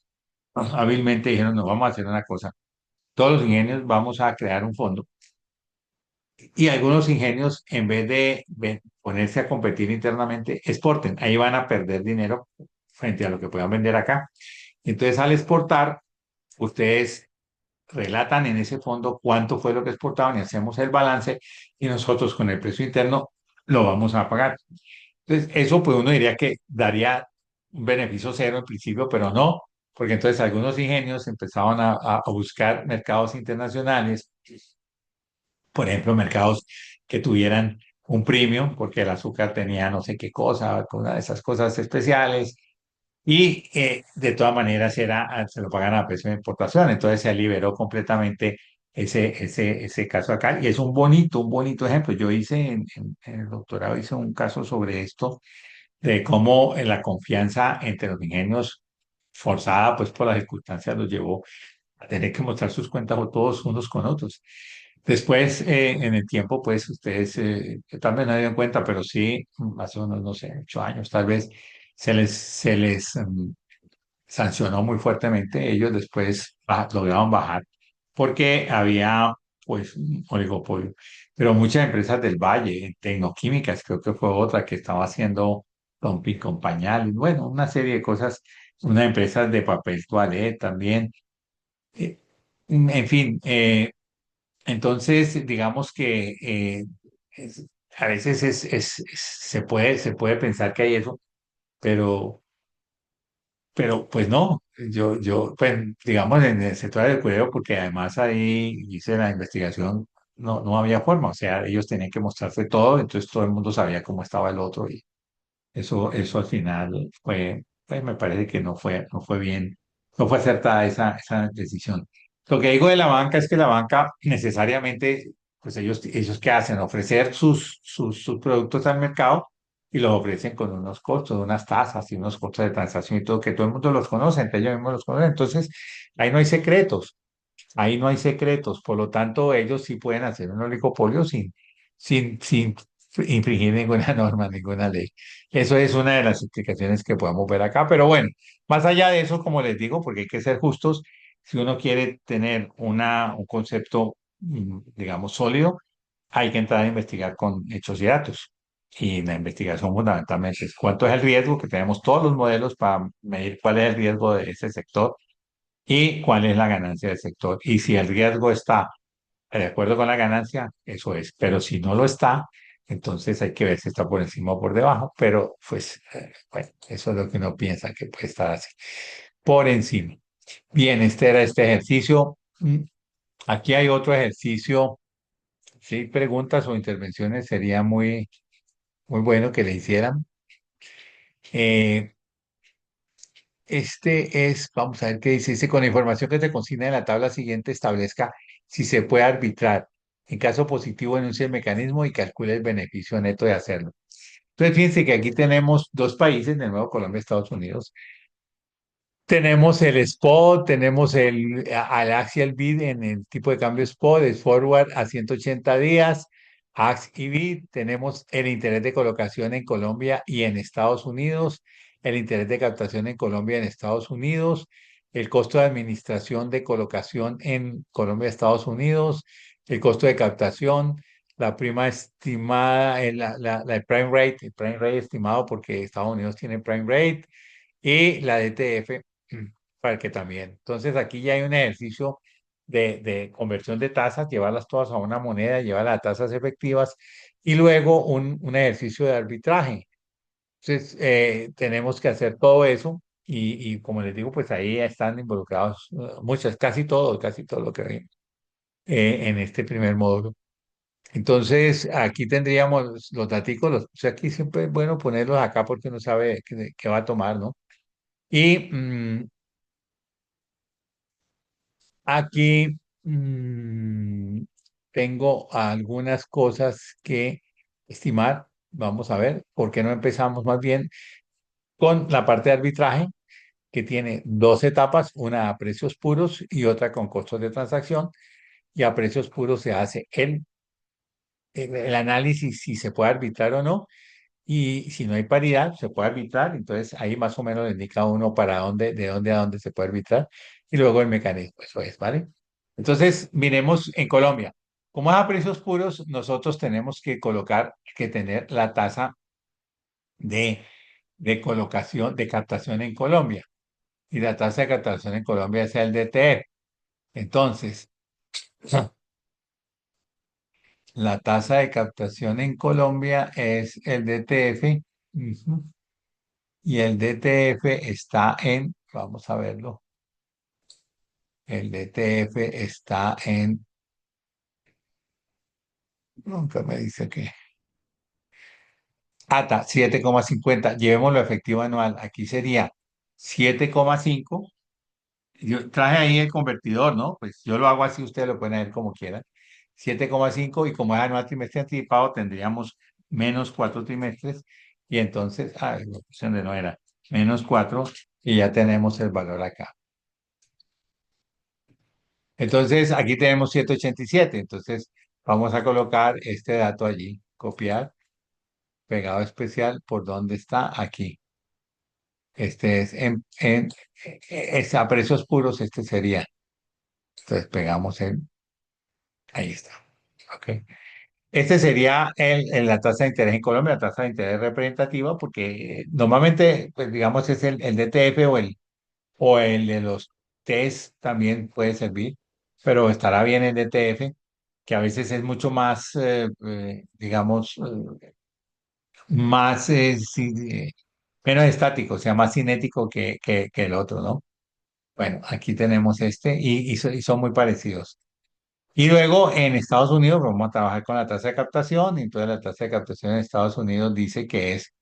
hábilmente dijeron, no, vamos a hacer una cosa. Todos los ingenios vamos a crear un fondo y algunos ingenios, en vez de ponerse a competir internamente, exporten. Ahí van a perder dinero frente a lo que puedan vender acá. Entonces, al exportar, ustedes relatan en ese fondo cuánto fue lo que exportaban y hacemos el balance y nosotros con el precio interno lo vamos a pagar. Entonces, eso pues uno diría que daría un beneficio cero en principio, pero no, porque entonces algunos ingenios empezaban a buscar mercados internacionales, por ejemplo, mercados que tuvieran un premium, porque el azúcar tenía no sé qué cosa, una de esas cosas especiales, y de todas maneras se lo pagan a precio de importación, entonces se liberó completamente ese caso acá, y es un bonito ejemplo. Yo hice en el doctorado, hice un caso sobre esto, de cómo la confianza entre los ingenios forzada pues por las circunstancias los llevó a tener que mostrar sus cuentas o todos unos con otros. Después, en el tiempo, pues ustedes tal vez no se dieron cuenta, pero sí, hace unos, no sé, 8 años tal vez, se les sancionó muy fuertemente. Ellos después lograron bajar porque había, pues, un oligopolio. Pero muchas empresas del Valle, Tecnoquímicas, creo que fue otra que estaba haciendo dumping con pañales, bueno, una serie de cosas, unas empresas de papel toalé también. Eh, en fin, entonces, digamos que es- a veces se puede pensar que hay eso, pero, pero pues no. Pues, digamos, en el sector del cuidado, porque además ahí hice la investigación, no había forma, o sea, ellos tenían que mostrarse todo, entonces todo el mundo sabía cómo estaba el otro y eso al final pues me parece que no fue bien, no fue acertada esa decisión. Lo que digo de la banca es que la banca necesariamente, pues ellos ¿qué hacen? Ofrecer sus productos al mercado y los ofrecen con unos costos, unas tasas y unos costos de transacción y todo, que todo el mundo los conoce, entre ellos mismos los conocen. Entonces, ahí no hay secretos. Ahí no hay secretos, por lo tanto, ellos sí pueden hacer un oligopolio sin infringir ninguna norma, ninguna ley. Eso es una de las explicaciones que podemos ver acá, pero bueno, más allá de eso, como les digo, porque hay que ser justos, si uno quiere tener un concepto, digamos, sólido, hay que entrar a investigar con hechos y datos. Y la investigación fundamentalmente es cuánto es el riesgo, que tenemos todos los modelos para medir cuál es el riesgo de ese sector y cuál es la ganancia del sector. Y si el riesgo está de acuerdo con la ganancia, eso es. Pero si no lo está, entonces hay que ver si está por encima o por debajo. Pero pues, bueno, eso es lo que uno piensa que puede estar así, por encima. Bien, este era este ejercicio. Aquí hay otro ejercicio. Si preguntas o intervenciones, sería muy bueno que le hicieran. Eh, Este es, vamos a ver qué dice. Dice, con la información que se consigna en la tabla siguiente, establezca si se puede arbitrar. En caso positivo, enuncie el mecanismo y calcule el beneficio neto de hacerlo. Entonces, fíjense que aquí tenemos dos países, de nuevo Colombia y Estados Unidos. Tenemos el spot, tenemos al AX y el bid en el tipo de cambio spot, es forward a 180 días, AX y bid. Tenemos el interés de colocación en Colombia y en Estados Unidos, el interés de captación en Colombia y en Estados Unidos, el costo de administración de colocación en Colombia y Estados Unidos, el costo de captación, la prima estimada, la el prime rate estimado porque Estados Unidos tiene prime rate y la DTF para que también. Entonces aquí ya hay un ejercicio de conversión de tasas, llevarlas todas a una moneda, llevar las tasas efectivas y luego un ejercicio de arbitraje. Entonces tenemos que hacer todo eso y como les digo, pues ahí están involucrados muchas, casi todo lo que vimos en este primer módulo. Entonces, aquí tendríamos los daticos, o sea, aquí siempre es bueno ponerlos acá porque uno sabe qué va a tomar, ¿no? Y aquí tengo algunas cosas que estimar. Vamos a ver, ¿por qué no empezamos más bien con la parte de arbitraje, que tiene dos etapas, una a precios puros y otra con costos de transacción? Y a precios puros se hace el análisis si se puede arbitrar o no. Y si no hay paridad, se puede arbitrar. Entonces ahí más o menos le indica uno para dónde, de dónde a dónde se puede arbitrar. Y luego el mecanismo, eso es, ¿vale? Entonces, miremos en Colombia. Como es a precios puros, nosotros tenemos que colocar, que tener la tasa de, de colocación, de captación en Colombia. Y la tasa de captación en Colombia es el DTF. Entonces, la tasa de captación en Colombia es el DTF. Ujú. Y el DTF está en, vamos a verlo, el DTF está en, nunca me dice que, ATA 7,50. Llevémoslo efectivo anual, aquí sería 7,5. Yo traje ahí el convertidor, ¿no? Pues yo lo hago así, ustedes lo pueden ver como quieran. 7,5 y como es anual trimestre anticipado, tendríamos menos 4 trimestres y entonces, la opción de no era, menos 4 y ya tenemos el valor acá. Entonces, aquí tenemos 187. Entonces, vamos a colocar este dato allí, copiar, pegado especial, ¿por dónde está? Aquí. Este es es a precios puros, este sería. Entonces, pegamos ahí está. Ok. Este sería la tasa de interés en Colombia, la tasa de interés representativa, porque normalmente, pues digamos, es el DTF o el de los test también puede servir, pero estará bien el DTF, que a veces es mucho más, digamos, más, menos estático, o sea, más cinético que el otro, ¿no? Bueno, aquí tenemos este y son muy parecidos. Y luego en Estados Unidos vamos a trabajar con la tasa de captación, y entonces la tasa de captación en Estados Unidos dice que es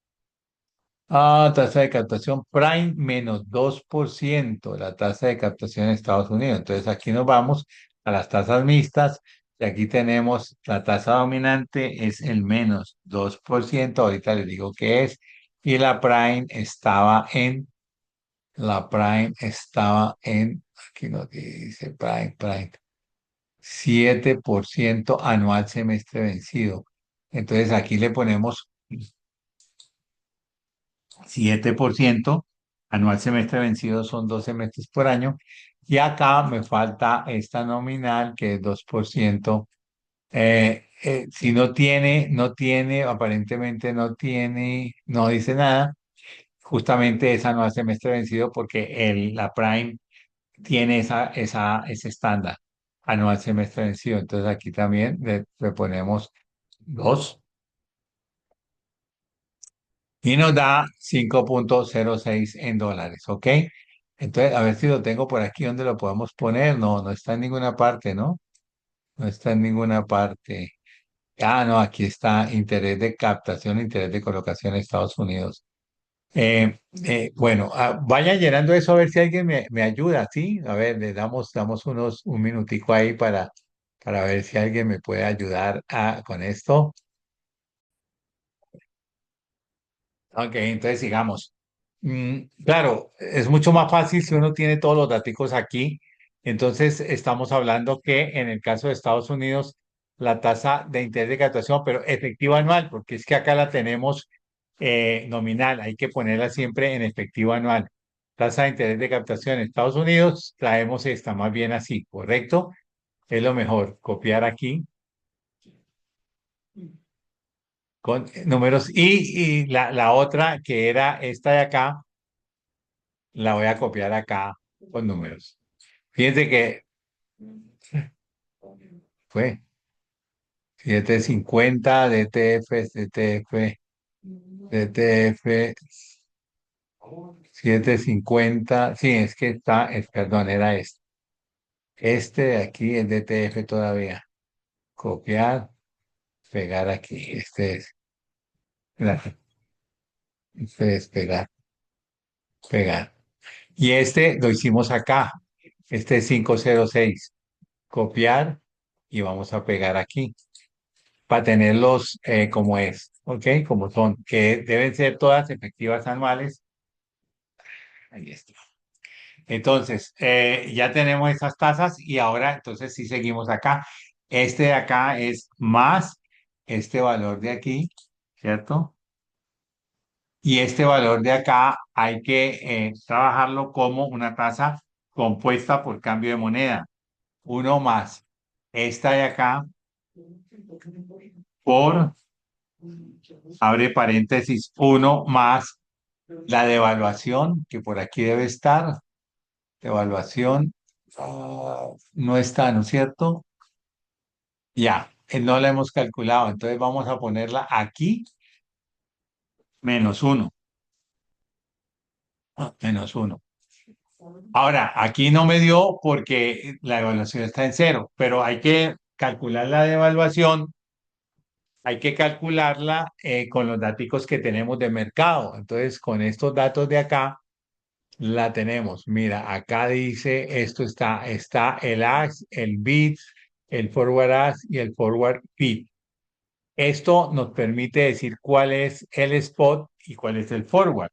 tasa de captación Prime menos 2%, la tasa de captación en Estados Unidos. Entonces aquí nos vamos a las tasas mixtas y aquí tenemos la tasa dominante es el menos 2%, ahorita les digo qué es, y la Prime estaba en, aquí nos dice Prime, 7% anual semestre vencido. Entonces aquí le ponemos 7% anual semestre vencido son 12 meses por año. Y acá me falta esta nominal que es 2% si no tiene, no tiene, aparentemente no tiene, no dice nada, justamente esa no hace semestre vencido porque la Prime tiene ese estándar anual semestre vencido. Entonces aquí también le ponemos 2 y nos da 5,06 en dólares, ¿ok? Entonces, a ver si lo tengo por aquí, ¿dónde lo podemos poner? No, no está en ninguna parte, ¿no? No está en ninguna parte. Ah, no, aquí está interés de captación, interés de colocación en Estados Unidos. Bueno, vaya llenando eso a ver si alguien me ayuda, ¿sí? A ver, damos un minutico ahí para ver si alguien me puede ayudar con esto. Ok, entonces sigamos. Claro, es mucho más fácil si uno tiene todos los datos aquí. Entonces, estamos hablando que en el caso de Estados Unidos, la tasa de interés de captación, pero efectivo anual, porque es que acá la tenemos nominal, hay que ponerla siempre en efectivo anual. Tasa de interés de captación en Estados Unidos, traemos esta más bien así, ¿correcto? Es lo mejor, copiar aquí con números y la otra que era esta de acá la voy a copiar acá con números. Fíjense que fue 750 DTF, DTF, DTF, 750. Sí, es que perdón, era este. Este de aquí es DTF todavía. Copiar, pegar aquí. Gracias. Este es pegar, pegar. Y este lo hicimos acá. Este es 506. Copiar y vamos a pegar aquí, para tenerlos como es, ¿ok? Como son, que deben ser todas efectivas anuales. Ahí está. Entonces, ya tenemos esas tasas y ahora, entonces, sí seguimos acá. Este de acá es más este valor de aquí, ¿cierto? Y este valor de acá hay que trabajarlo como una tasa compuesta por cambio de moneda. Uno más esta de acá por, abre paréntesis, uno más la devaluación, que por aquí debe estar. Devaluación no está, ¿no es cierto? Ya, no la hemos calculado. Entonces vamos a ponerla aquí, menos uno. Menos uno. Ahora, aquí no me dio porque la devaluación está en cero, pero hay que calcular la devaluación, hay que calcularla con los datos que tenemos de mercado. Entonces, con estos datos de acá, la tenemos. Mira, acá dice, está el AX, el BIT, el Forward AX y el Forward BIT. Esto nos permite decir cuál es el spot y cuál es el forward.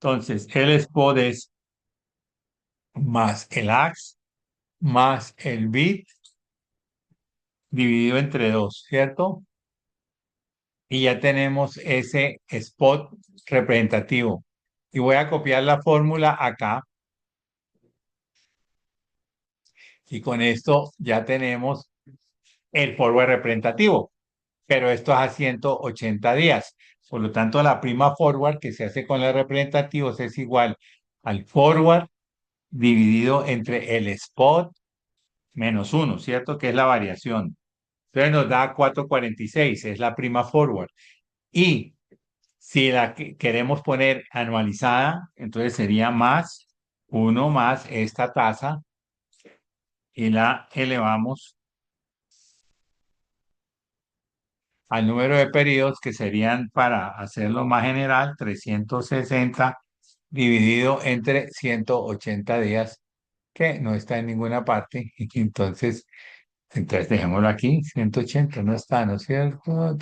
Entonces, el spot es más el AX más el BIT dividido entre 2, ¿cierto? Y ya tenemos ese spot representativo. Y voy a copiar la fórmula acá. Y con esto ya tenemos el forward representativo, pero esto es a 180 días. Por lo tanto, la prima forward que se hace con los representativos es igual al forward dividido entre el spot menos uno, ¿cierto? Que es la variación. Entonces nos da 4,46, es la prima forward. Y si la queremos poner anualizada, entonces sería más uno más esta tasa y la elevamos al número de periodos que serían, para hacerlo más general, 360 dividido entre 180 días, que no está en ninguna parte. Entonces dejémoslo aquí, 180 no está, ¿no es cierto?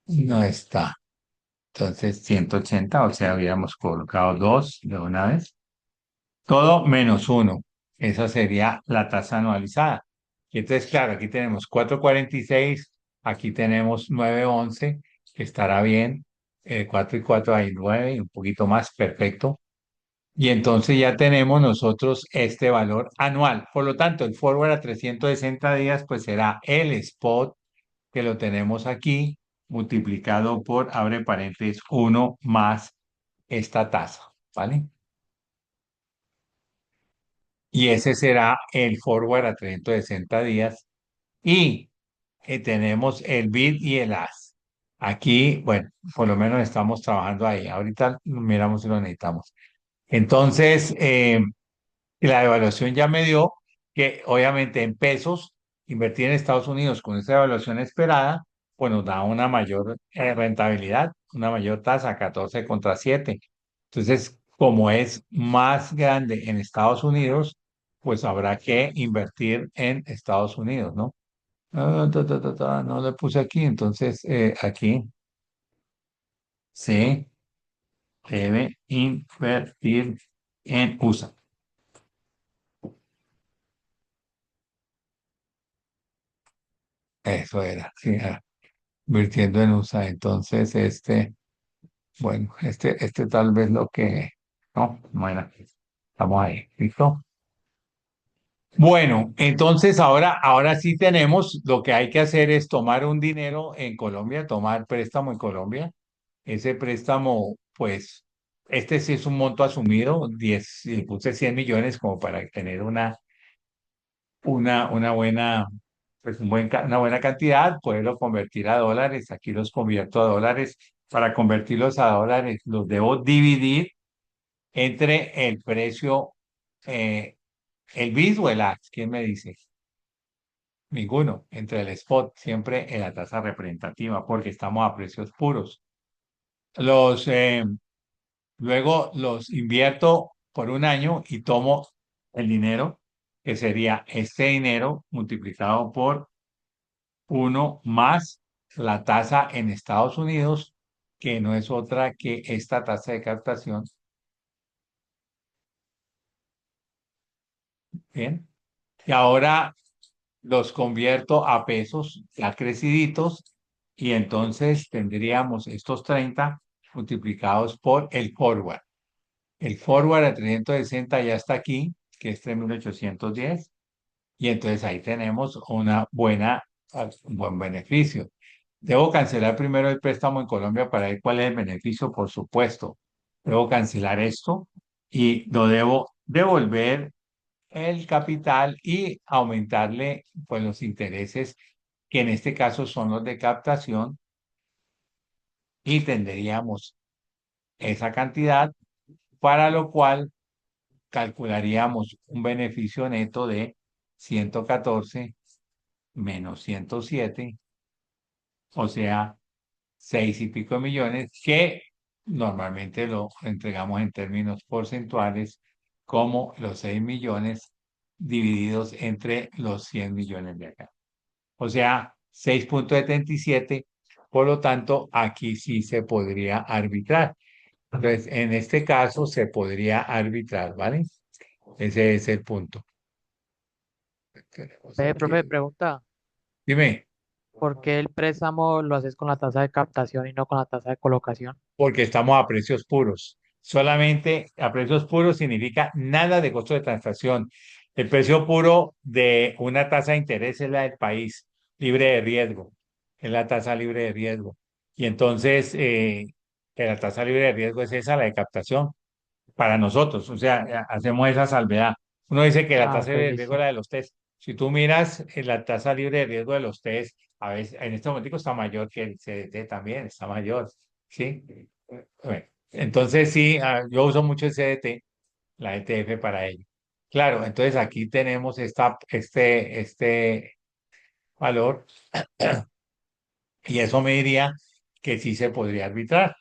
No está. Entonces 180, o sea, habíamos colocado 2 de una vez. Todo menos uno. Esa sería la tasa anualizada. Y entonces, claro, aquí tenemos 4,46, aquí tenemos 9,11, que estará bien. 4 y 4 hay 9 y un poquito más, perfecto. Y entonces ya tenemos nosotros este valor anual. Por lo tanto, el forward a 360 días, pues será el spot que lo tenemos aquí multiplicado por, abre paréntesis, uno más esta tasa, ¿vale? Y ese será el forward a 360 días. Y tenemos el bid y el as. Aquí, bueno, por lo menos estamos trabajando ahí. Ahorita miramos si lo necesitamos. Entonces, la evaluación ya me dio que obviamente en pesos, invertir en Estados Unidos con esa evaluación esperada, pues nos da una mayor rentabilidad, una mayor tasa, 14,7. Entonces, como es más grande en Estados Unidos, pues habrá que invertir en Estados Unidos, ¿no? No le puse aquí, entonces aquí se debe invertir en USA. Eso era, sí, invirtiendo en USA. Entonces, bueno, este tal vez lo que, no, bueno, estamos ahí, ¿listo? Bueno, entonces ahora sí tenemos, lo que hay que hacer es tomar un dinero en Colombia, tomar préstamo en Colombia. Ese préstamo, pues, este sí es un monto asumido, 10, le puse 100 millones como para tener una buena, pues una buena cantidad, poderlo convertir a dólares. Aquí los convierto a dólares. Para convertirlos a dólares, los debo dividir entre el precio, eh, el BIS o el AX. ¿Quién me dice? Ninguno. Entre el spot, siempre en la tasa representativa, porque estamos a precios puros. Los, luego los invierto por un año y tomo el dinero, que sería este dinero multiplicado por uno más la tasa en Estados Unidos, que no es otra que esta tasa de captación. Bien. Y ahora los convierto a pesos ya creciditos y entonces tendríamos estos 30 multiplicados por el forward. El forward a 360 ya está aquí, que es 3.810 y entonces ahí tenemos un buen beneficio. Debo cancelar primero el préstamo en Colombia para ver cuál es el beneficio, por supuesto. Debo cancelar esto y lo debo devolver el capital y aumentarle pues los intereses, que en este caso son los de captación, y tendríamos esa cantidad, para lo cual calcularíamos un beneficio neto de 114 menos 107, o sea, 6 y pico millones, que normalmente lo entregamos en términos porcentuales como los 6 millones divididos entre los 100 millones de acá. O sea, 6,77. Por lo tanto, aquí sí se podría arbitrar. Entonces, en este caso se podría arbitrar, ¿vale? Ese es el punto. Tenemos Ve, aquí. profe, pregunta, Dime. ¿por qué el préstamo lo haces con la tasa de captación y no con la tasa de colocación? Porque estamos a precios puros. Solamente a precios puros significa nada de costo de transacción. El precio puro de una tasa de interés es la del país, libre de riesgo. Es la tasa libre de riesgo. Y entonces, que la tasa libre de riesgo es esa, la de captación, para nosotros. O sea, hacemos esa salvedad. Uno dice que la Ah, tasa ok, libre de riesgo es listo. la de los test. Si tú miras la tasa libre de riesgo de los test, a veces en este momento está mayor que el CDT también, está mayor. ¿Sí? Bueno, entonces sí, yo uso mucho el CDT, la ETF para ello. Claro, entonces aquí tenemos este valor y eso me diría que sí se podría arbitrar.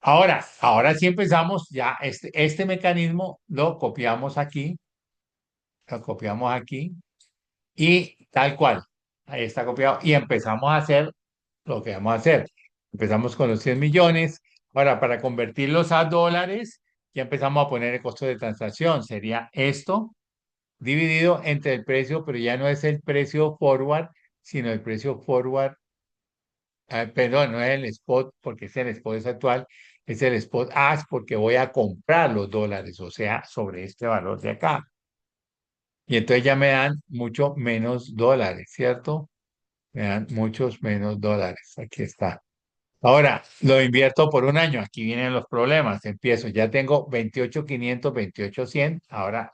Ahora sí empezamos ya, este mecanismo lo copiamos aquí y tal cual, ahí está copiado y empezamos a hacer lo que vamos a hacer. Empezamos con los 100 millones. Ahora, para convertirlos a dólares, ya empezamos a poner el costo de transacción. Sería esto dividido entre el precio, pero ya no es el precio forward, sino el precio forward, perdón, no es el spot, porque es el spot es actual, Es el spot. Ah, es porque voy a comprar los dólares, o sea, sobre este valor de acá. Y entonces ya me dan mucho menos dólares, ¿cierto? Me dan muchos menos dólares. Aquí está. Ahora, lo invierto por un año. Aquí vienen los problemas. Empiezo. Ya tengo 28.500, 28.100. Ahora,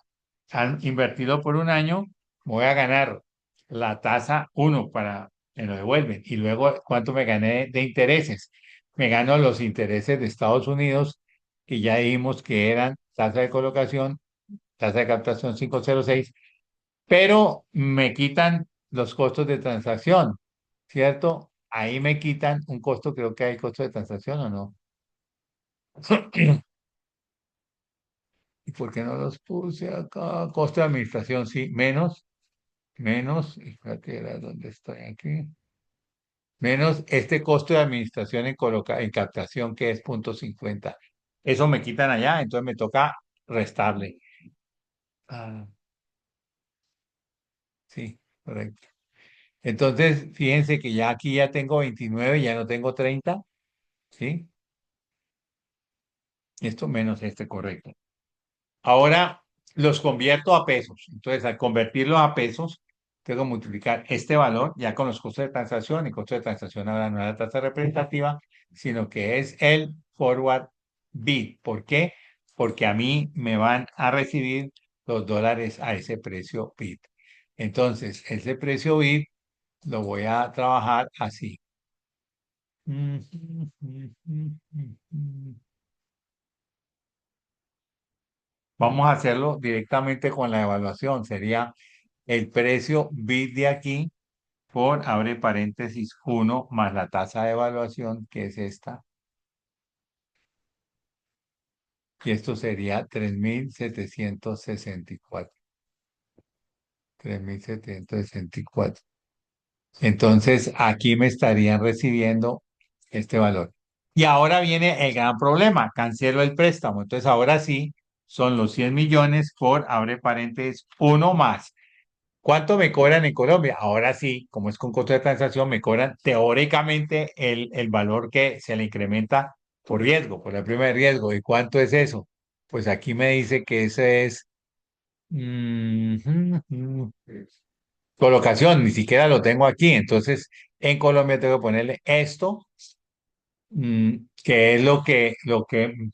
han invertido por un año. Voy a ganar la tasa uno para, me lo devuelven. Y luego, ¿cuánto me gané de intereses? Me gano los intereses de Estados Unidos, que ya dijimos que eran tasa de colocación, tasa de captación 506, pero me quitan los costos de transacción, ¿cierto? Ahí me quitan un costo, creo que hay costo de transacción o no. ¿Y por qué no los puse acá? Costo de administración, sí, menos, espérate, ¿era ¿dónde estoy aquí? Menos este costo de administración en captación que es 0.50. Eso me quitan allá, entonces me toca restarle. Ah, sí, correcto. Entonces, fíjense que ya aquí ya tengo 29, ya no tengo 30, ¿sí? Esto menos este, correcto. Ahora los convierto a pesos. Entonces, al convertirlos a pesos, tengo que multiplicar este valor ya con los costos de transacción. Y costo de transacción ahora no es la tasa representativa, sino que es el forward bid. ¿Por qué? Porque a mí me van a recibir los dólares a ese precio bid. Entonces, ese precio bid lo voy a trabajar así. Vamos a hacerlo directamente con la evaluación. Sería el precio bid de aquí por, abre paréntesis, uno más la tasa de evaluación, que es esta. Y esto sería 3.764. 3.764. Entonces, aquí me estarían recibiendo este valor. Y ahora viene el gran problema. Cancelo el préstamo. Entonces, ahora sí, son los 100 millones por, abre paréntesis, uno más. ¿Cuánto me cobran en Colombia? Ahora sí, como es con costo de transacción, me cobran teóricamente el valor que se le incrementa por riesgo, por la prima de riesgo. ¿Y cuánto es eso? Pues aquí me dice que ese es mm, colocación, ni siquiera lo tengo aquí. Entonces, en Colombia tengo que ponerle esto, que es lo que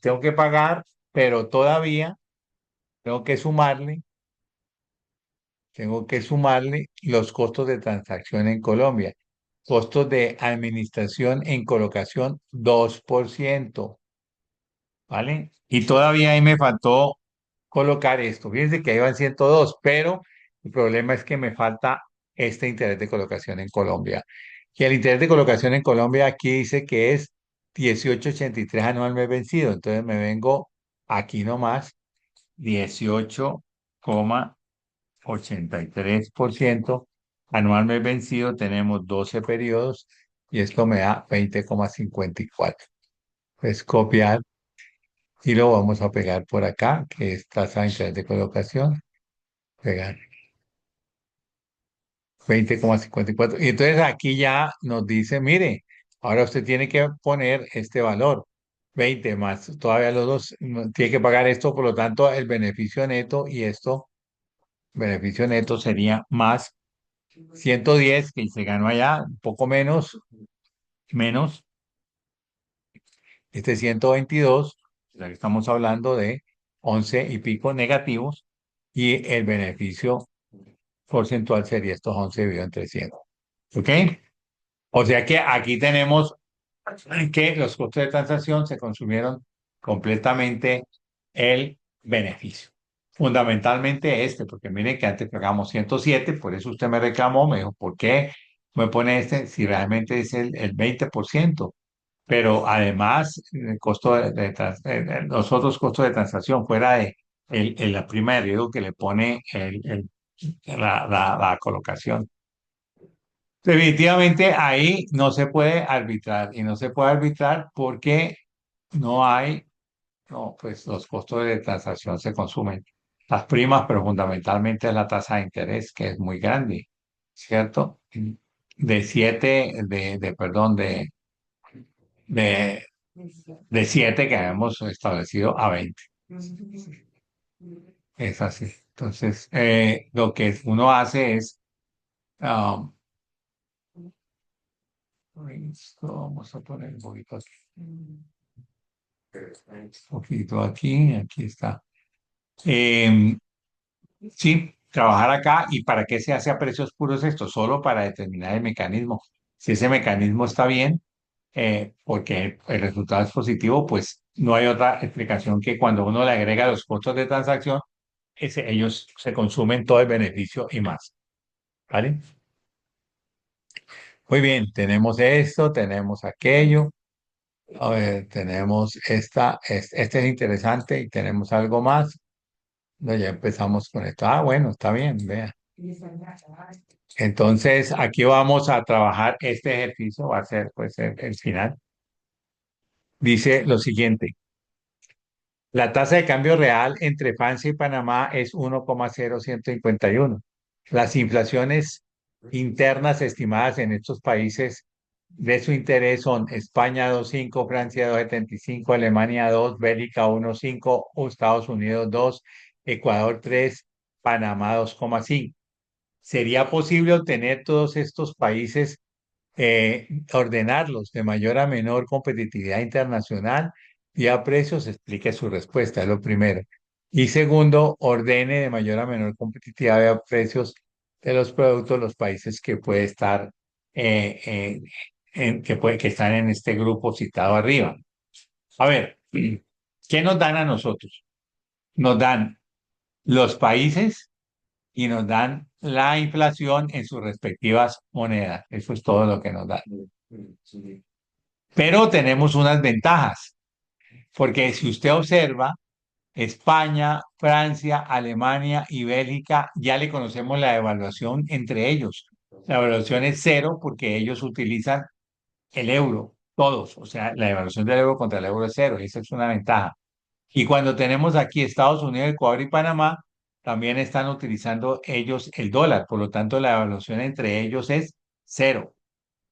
tengo que pagar, pero todavía tengo que sumarle tengo que sumarle los costos de transacción en Colombia. Costos de administración en colocación, 2%, ¿vale? Y todavía ahí me faltó colocar esto. Fíjense que ahí van 102, pero el problema es que me falta este interés de colocación en Colombia. Y el interés de colocación en Colombia aquí dice que es 18.83 anual mes vencido. Entonces me vengo aquí nomás, 18,83%. Anual mes vencido tenemos 12 periodos y esto me da 20,54. Pues copiar y lo vamos a pegar por acá, que es tasa de interés de colocación. Pegar 20,54. Y entonces aquí ya nos dice, mire, ahora usted tiene que poner este valor. 20 más, todavía los dos, tiene que pagar esto, por lo tanto, el beneficio neto y esto, beneficio neto sería más 110 que se ganó allá, un poco menos este 122, ya que estamos hablando de 11 y pico negativos, y el beneficio porcentual sería estos 11 dividido entre 100. ¿Ok? O sea que aquí tenemos que los costos de transacción se consumieron completamente el beneficio. Fundamentalmente este, porque miren que antes pagamos 107, por eso usted me reclamó, me dijo, ¿por qué me pone este si realmente es el 20%? Pero además, el costo los otros costos de transacción fuera de la prima de riesgo que le pone la colocación. Definitivamente ahí no se puede arbitrar y no se puede arbitrar porque no hay, no, pues los costos de transacción se consumen. Las primas, pero fundamentalmente es la tasa de interés que es muy grande, ¿cierto? De 7, perdón, de de 7 que habíamos establecido a 20. Es así. Entonces, lo que uno hace es, ah, esto vamos a poner un poquito aquí, aquí está. Em, Sí, trabajar acá. ¿Y para qué se hace a precios puros esto? Solo para determinar el mecanismo. Si ese mecanismo está bien, porque el resultado es positivo, pues no hay otra explicación que cuando uno le agrega los costos de transacción, ellos se consumen todo el beneficio y más. ¿Vale? Muy bien, tenemos esto, tenemos aquello. A ver, tenemos este es interesante y tenemos algo más. No, ya empezamos con esto. Ah, bueno, está bien, vea. Entonces, aquí vamos a trabajar este ejercicio, va a ser pues el final. Dice lo siguiente, la tasa de cambio real entre Francia y Panamá es 1,0151. Las inflaciones internas estimadas en estos países de su interés son España 2,5, Francia 2,75, Alemania 2, Bélgica 1,5, Estados Unidos 2, Ecuador 3, Panamá 2,5. ¿Sería posible obtener todos estos países, ordenarlos de mayor a menor competitividad internacional y a precios? Explique su respuesta, es lo primero. Y segundo, ordene de mayor a menor competitividad y a precios de los productos los países que puede estar, que están en este grupo citado arriba. A ver, ¿qué nos dan a nosotros? Nos dan los países y nos dan la inflación en sus respectivas monedas. Eso es todo lo que nos dan. Pero tenemos unas ventajas, porque si usted observa, España, Francia, Alemania y Bélgica, ya le conocemos la evaluación entre ellos. La evaluación es cero porque ellos utilizan el euro, todos. O sea, la evaluación del euro contra el euro es cero. Y esa es una ventaja. Y cuando tenemos aquí Estados Unidos, Ecuador y Panamá, también están utilizando ellos el dólar. Por lo tanto, la evaluación entre ellos es cero.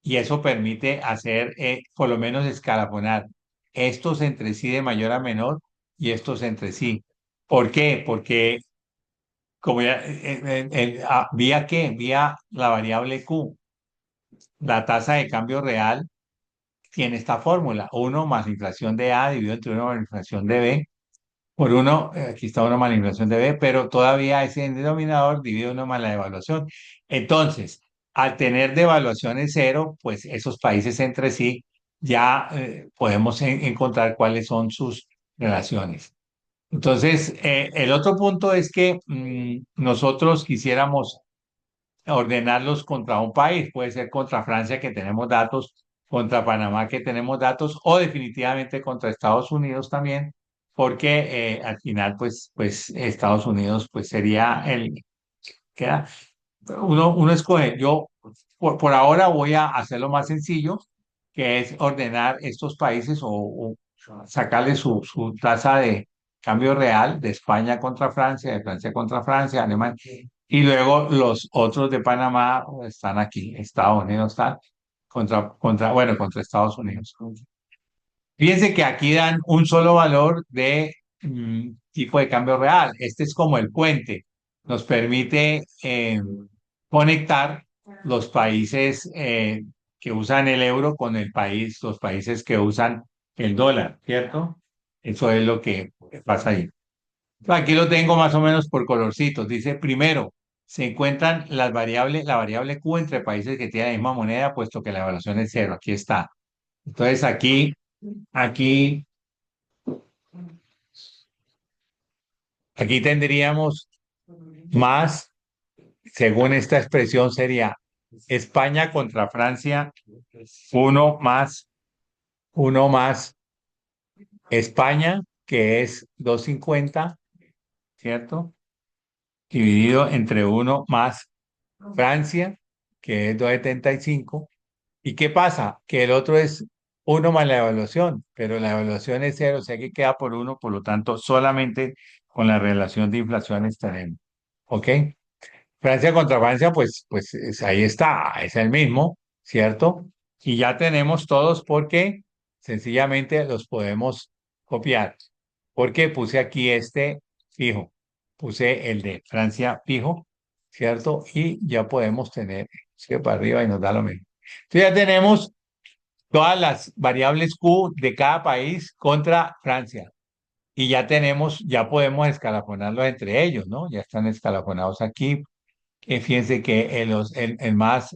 Y eso permite hacer, por lo menos escalafonar estos entre sí de mayor a menor y estos entre sí. ¿Por qué? Porque como ya, vía qué, vía la variable Q, la tasa de cambio real tiene esta fórmula, uno más inflación de A dividido entre uno más inflación de B por uno, aquí está uno más la inflación de B, pero todavía ese denominador divide uno más la devaluación. Entonces, al tener devaluaciones cero, pues esos países entre sí ya, podemos encontrar cuáles son sus relaciones. Entonces, el otro punto es que, nosotros quisiéramos ordenarlos contra un país, puede ser contra Francia que tenemos datos, contra Panamá que tenemos datos, o definitivamente contra Estados Unidos también, porque, al final pues Estados Unidos pues sería queda, uno escoge. Yo por ahora voy a hacerlo más sencillo, que es ordenar estos países o sacarle su tasa de cambio real de España contra Francia, de Francia contra Francia, Alemania. Y luego los otros de Panamá están aquí, Estados Unidos está bueno, contra Estados Unidos. Fíjense que aquí dan un solo valor de, tipo de cambio real. Este es como el puente. Nos permite, conectar los países, que usan el euro con los países que usan el dólar, ¿cierto? Eso es lo que pasa ahí. Aquí lo tengo más o menos por colorcitos. Dice, primero, se encuentran la variable Q entre países que tienen la misma moneda, puesto que la evaluación es cero. Aquí está. Entonces aquí, aquí tendríamos más, según esta expresión, sería España contra Francia, uno más, uno más España, que es 2,50, ¿cierto? Dividido entre uno más Francia, que es 2,75. ¿Y qué pasa? Que el otro es uno más la evaluación, pero la evaluación es cero, o sea que queda por uno, por lo tanto, solamente con la relación de inflaciones tenemos. ¿Ok? Francia contra Francia, ahí está, es el mismo, ¿cierto? Y ya tenemos todos, ¿por qué? sencillamente los podemos copiar. Porque puse aquí este fijo, puse el de Francia fijo, ¿cierto? Y ya podemos tener, sigue para arriba y nos da lo mismo. Entonces ya tenemos todas las variables Q de cada país contra Francia. Y ya tenemos, ya podemos escalafonarlos entre ellos, ¿no? Ya están escalafonados aquí. Fíjense que el más,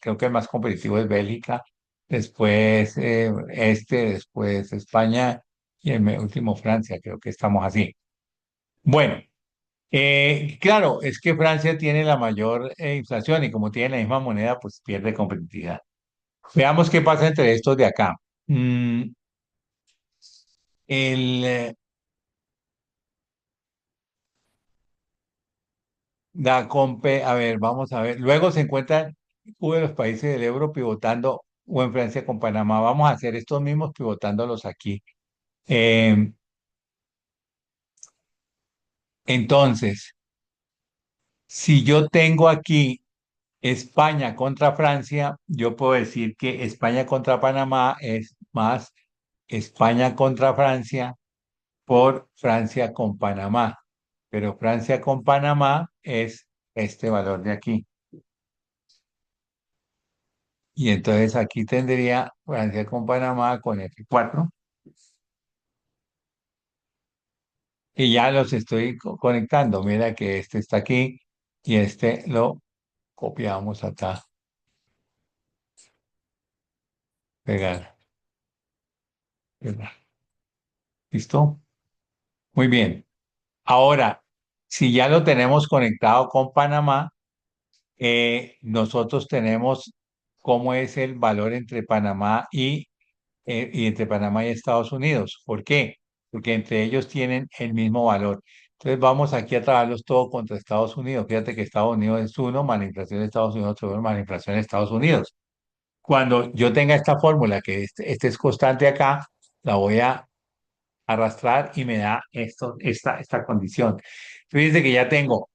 creo que el más competitivo es Bélgica, después después España y el último Francia, creo que estamos así. Bueno, claro, es que Francia tiene la mayor inflación y como tiene la misma moneda, pues pierde competitividad. Veamos qué pasa entre estos de acá. Mm, el, a ver, vamos a ver. Luego se encuentran uno de los países del euro pivotando o en Francia con Panamá. Vamos a hacer estos mismos pivotándolos aquí. Eh, entonces, si yo tengo aquí España contra Francia, yo puedo decir que España contra Panamá es más España contra Francia por Francia con Panamá. Pero Francia con Panamá es este valor de aquí. Y entonces aquí tendría Francia con Panamá con F4. Y ya los estoy conectando. Mira que este está aquí y este lo copiamos acá. Pegar, pegar. ¿Listo? Muy bien. Ahora, si ya lo tenemos conectado con Panamá, nosotros tenemos cómo es el valor entre Panamá y entre Panamá y Estados Unidos. ¿Por qué? Porque entre ellos tienen el mismo valor. Entonces vamos aquí a trabajarlos todo contra Estados Unidos. Fíjate que Estados Unidos es uno más la inflación de Estados Unidos, otro más la inflación de Estados Unidos. Cuando yo tenga esta fórmula, que este es constante acá, la voy a arrastrar y me da esta condición. Fíjense que ya tengo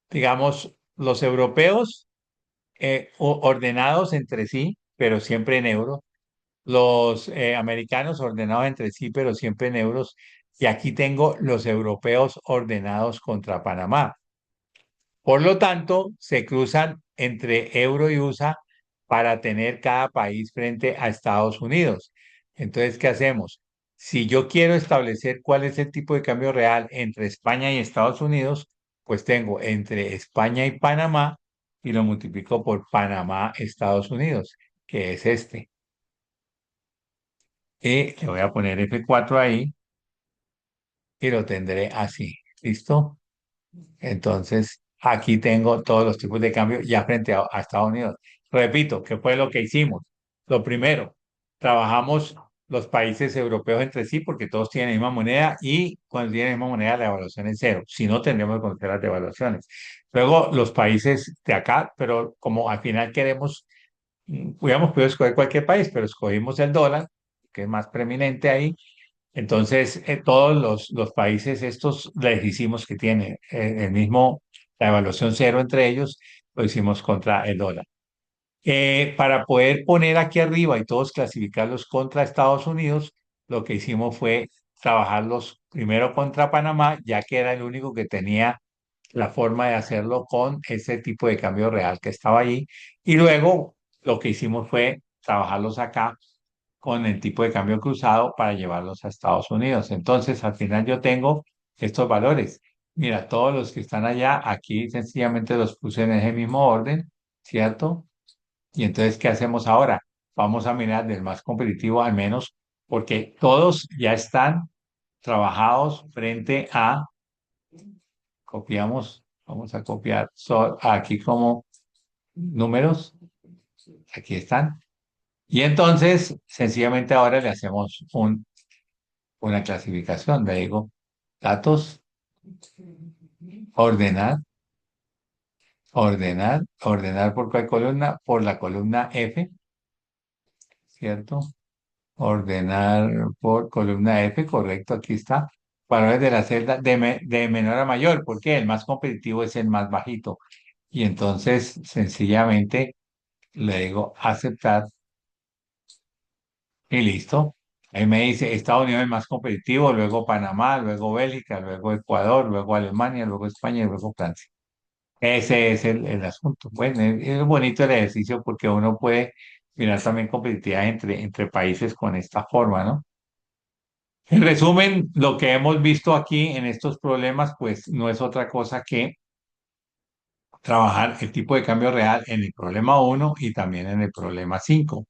digamos, los europeos ordenados entre sí, pero siempre en euros, los americanos ordenados entre sí, pero siempre en euros, y aquí tengo los europeos ordenados contra Panamá. Por lo tanto, se cruzan entre euro y USA para tener cada país frente a Estados Unidos. Entonces, ¿qué hacemos? Si yo quiero establecer cuál es el tipo de cambio real entre España y Estados Unidos, pues tengo entre España y Panamá y lo multiplico por Panamá, Estados Unidos, que es este. Y le voy a poner F4 ahí y lo tendré así. ¿Listo? Entonces, aquí tengo todos los tipos de cambio ya frente a Estados Unidos. Repito, ¿qué fue lo que hicimos? Lo primero, trabajamos los países europeos entre sí porque todos tienen la misma moneda y cuando tienen la misma moneda la evaluación es cero. Si no, tendríamos que conocer las devaluaciones. Luego, los países de acá, pero como al final queremos, hubiéramos podido escoger cualquier país, pero escogimos el dólar, que es más preeminente ahí, entonces, todos los países estos les hicimos que tienen el mismo, la evaluación cero entre ellos, lo hicimos contra el dólar. Para poder poner aquí arriba y todos clasificarlos contra Estados Unidos, lo que hicimos fue trabajarlos primero contra Panamá, ya que era el único que tenía la forma de hacerlo con ese tipo de cambio real que estaba allí. Y luego lo que hicimos fue trabajarlos acá con el tipo de cambio cruzado para llevarlos a Estados Unidos. Entonces, al final yo tengo estos valores. Mira, todos los que están allá, aquí sencillamente los puse en ese mismo orden, ¿cierto? Y entonces, ¿qué hacemos ahora? Vamos a mirar del más competitivo al menos, porque todos ya están trabajados frente a, copiamos, vamos a copiar aquí como números, aquí están. Y entonces, sencillamente ahora le hacemos una clasificación. Le digo, datos, ordenar, ordenar por cuál columna, por la columna F, ¿cierto? Ordenar por columna F, correcto, aquí está. Valores de la celda de menor a mayor, porque el más competitivo es el más bajito. Y entonces, sencillamente, le digo aceptar y listo. Ahí me dice Estados Unidos es el más competitivo, luego Panamá, luego Bélgica, luego Ecuador, luego Alemania, luego España y luego Francia. Ese es el asunto. Bueno, es bonito el ejercicio porque uno puede mirar también competitividad entre países con esta forma, ¿no? En resumen, lo que hemos visto aquí en estos problemas, pues no es otra cosa que trabajar el tipo de cambio real en el problema uno y también en el problema 5.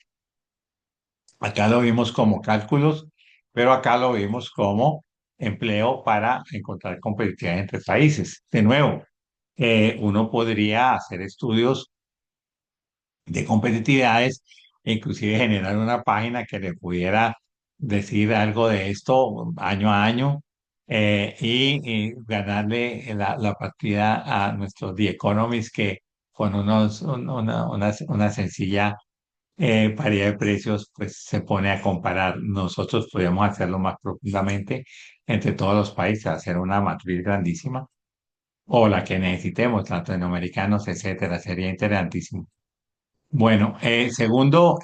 Acá lo vimos como cálculos, pero acá lo vimos como empleo para encontrar competitividad entre países. De nuevo, uno podría hacer estudios de competitividades e inclusive generar una página que le pudiera decir algo de esto año a año y ganarle la partida a nuestros The Economists que con una sencilla paridad de precios pues se pone a comparar. Nosotros podríamos hacerlo más profundamente entre todos los países, hacer una matriz grandísima o la que necesitemos, latinoamericanos, etcétera. Sería interesantísimo. Bueno, segundo,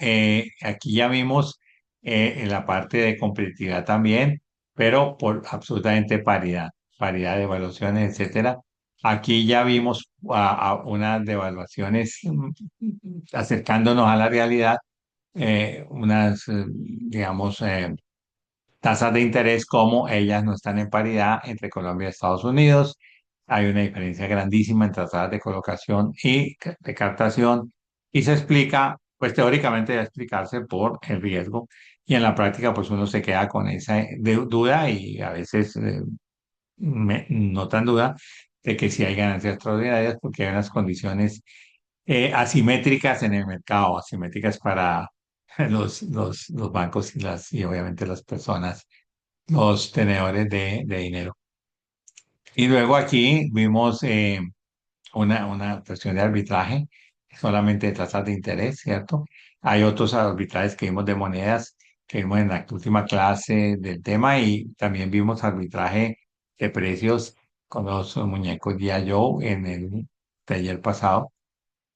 aquí ya vimos en la parte de competitividad también, pero por absolutamente paridad, paridad de evaluaciones, etcétera. Aquí ya vimos a unas devaluaciones acercándonos a la realidad, unas, digamos, tasas de interés como ellas no están en paridad entre Colombia y Estados Unidos. Hay una diferencia grandísima entre tasas de colocación y de captación y se explica, pues teóricamente debe explicarse por el riesgo y en la práctica pues uno se queda con esa duda y a veces no tan duda de que sí hay ganancias extraordinarias porque hay unas condiciones asimétricas en el mercado, asimétricas para los bancos y obviamente las personas los tenedores de dinero. Y luego aquí vimos una cuestión de arbitraje, solamente de tasas de interés, ¿cierto? Hay otros arbitrajes que vimos de monedas, que vimos en la última clase del tema y también vimos arbitraje de precios con los muñecos Joe en el taller pasado.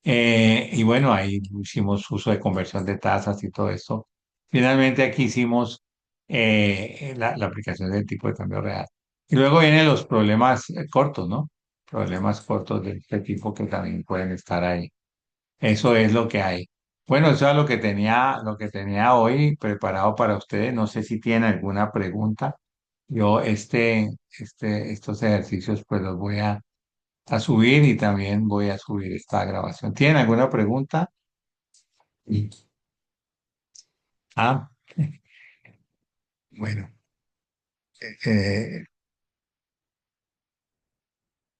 Y bueno, ahí hicimos uso de conversión de tasas y todo esto. Finalmente aquí hicimos la aplicación del tipo de cambio real. Y luego vienen los problemas cortos, ¿no? Problemas cortos de este tipo que también pueden estar ahí. Eso es lo que hay. Bueno, eso es lo que tenía hoy preparado para ustedes. No sé si tienen alguna pregunta. Yo estos ejercicios pues los voy a subir y también voy a subir esta grabación. ¿Tienen alguna pregunta? Y- Ah, bueno,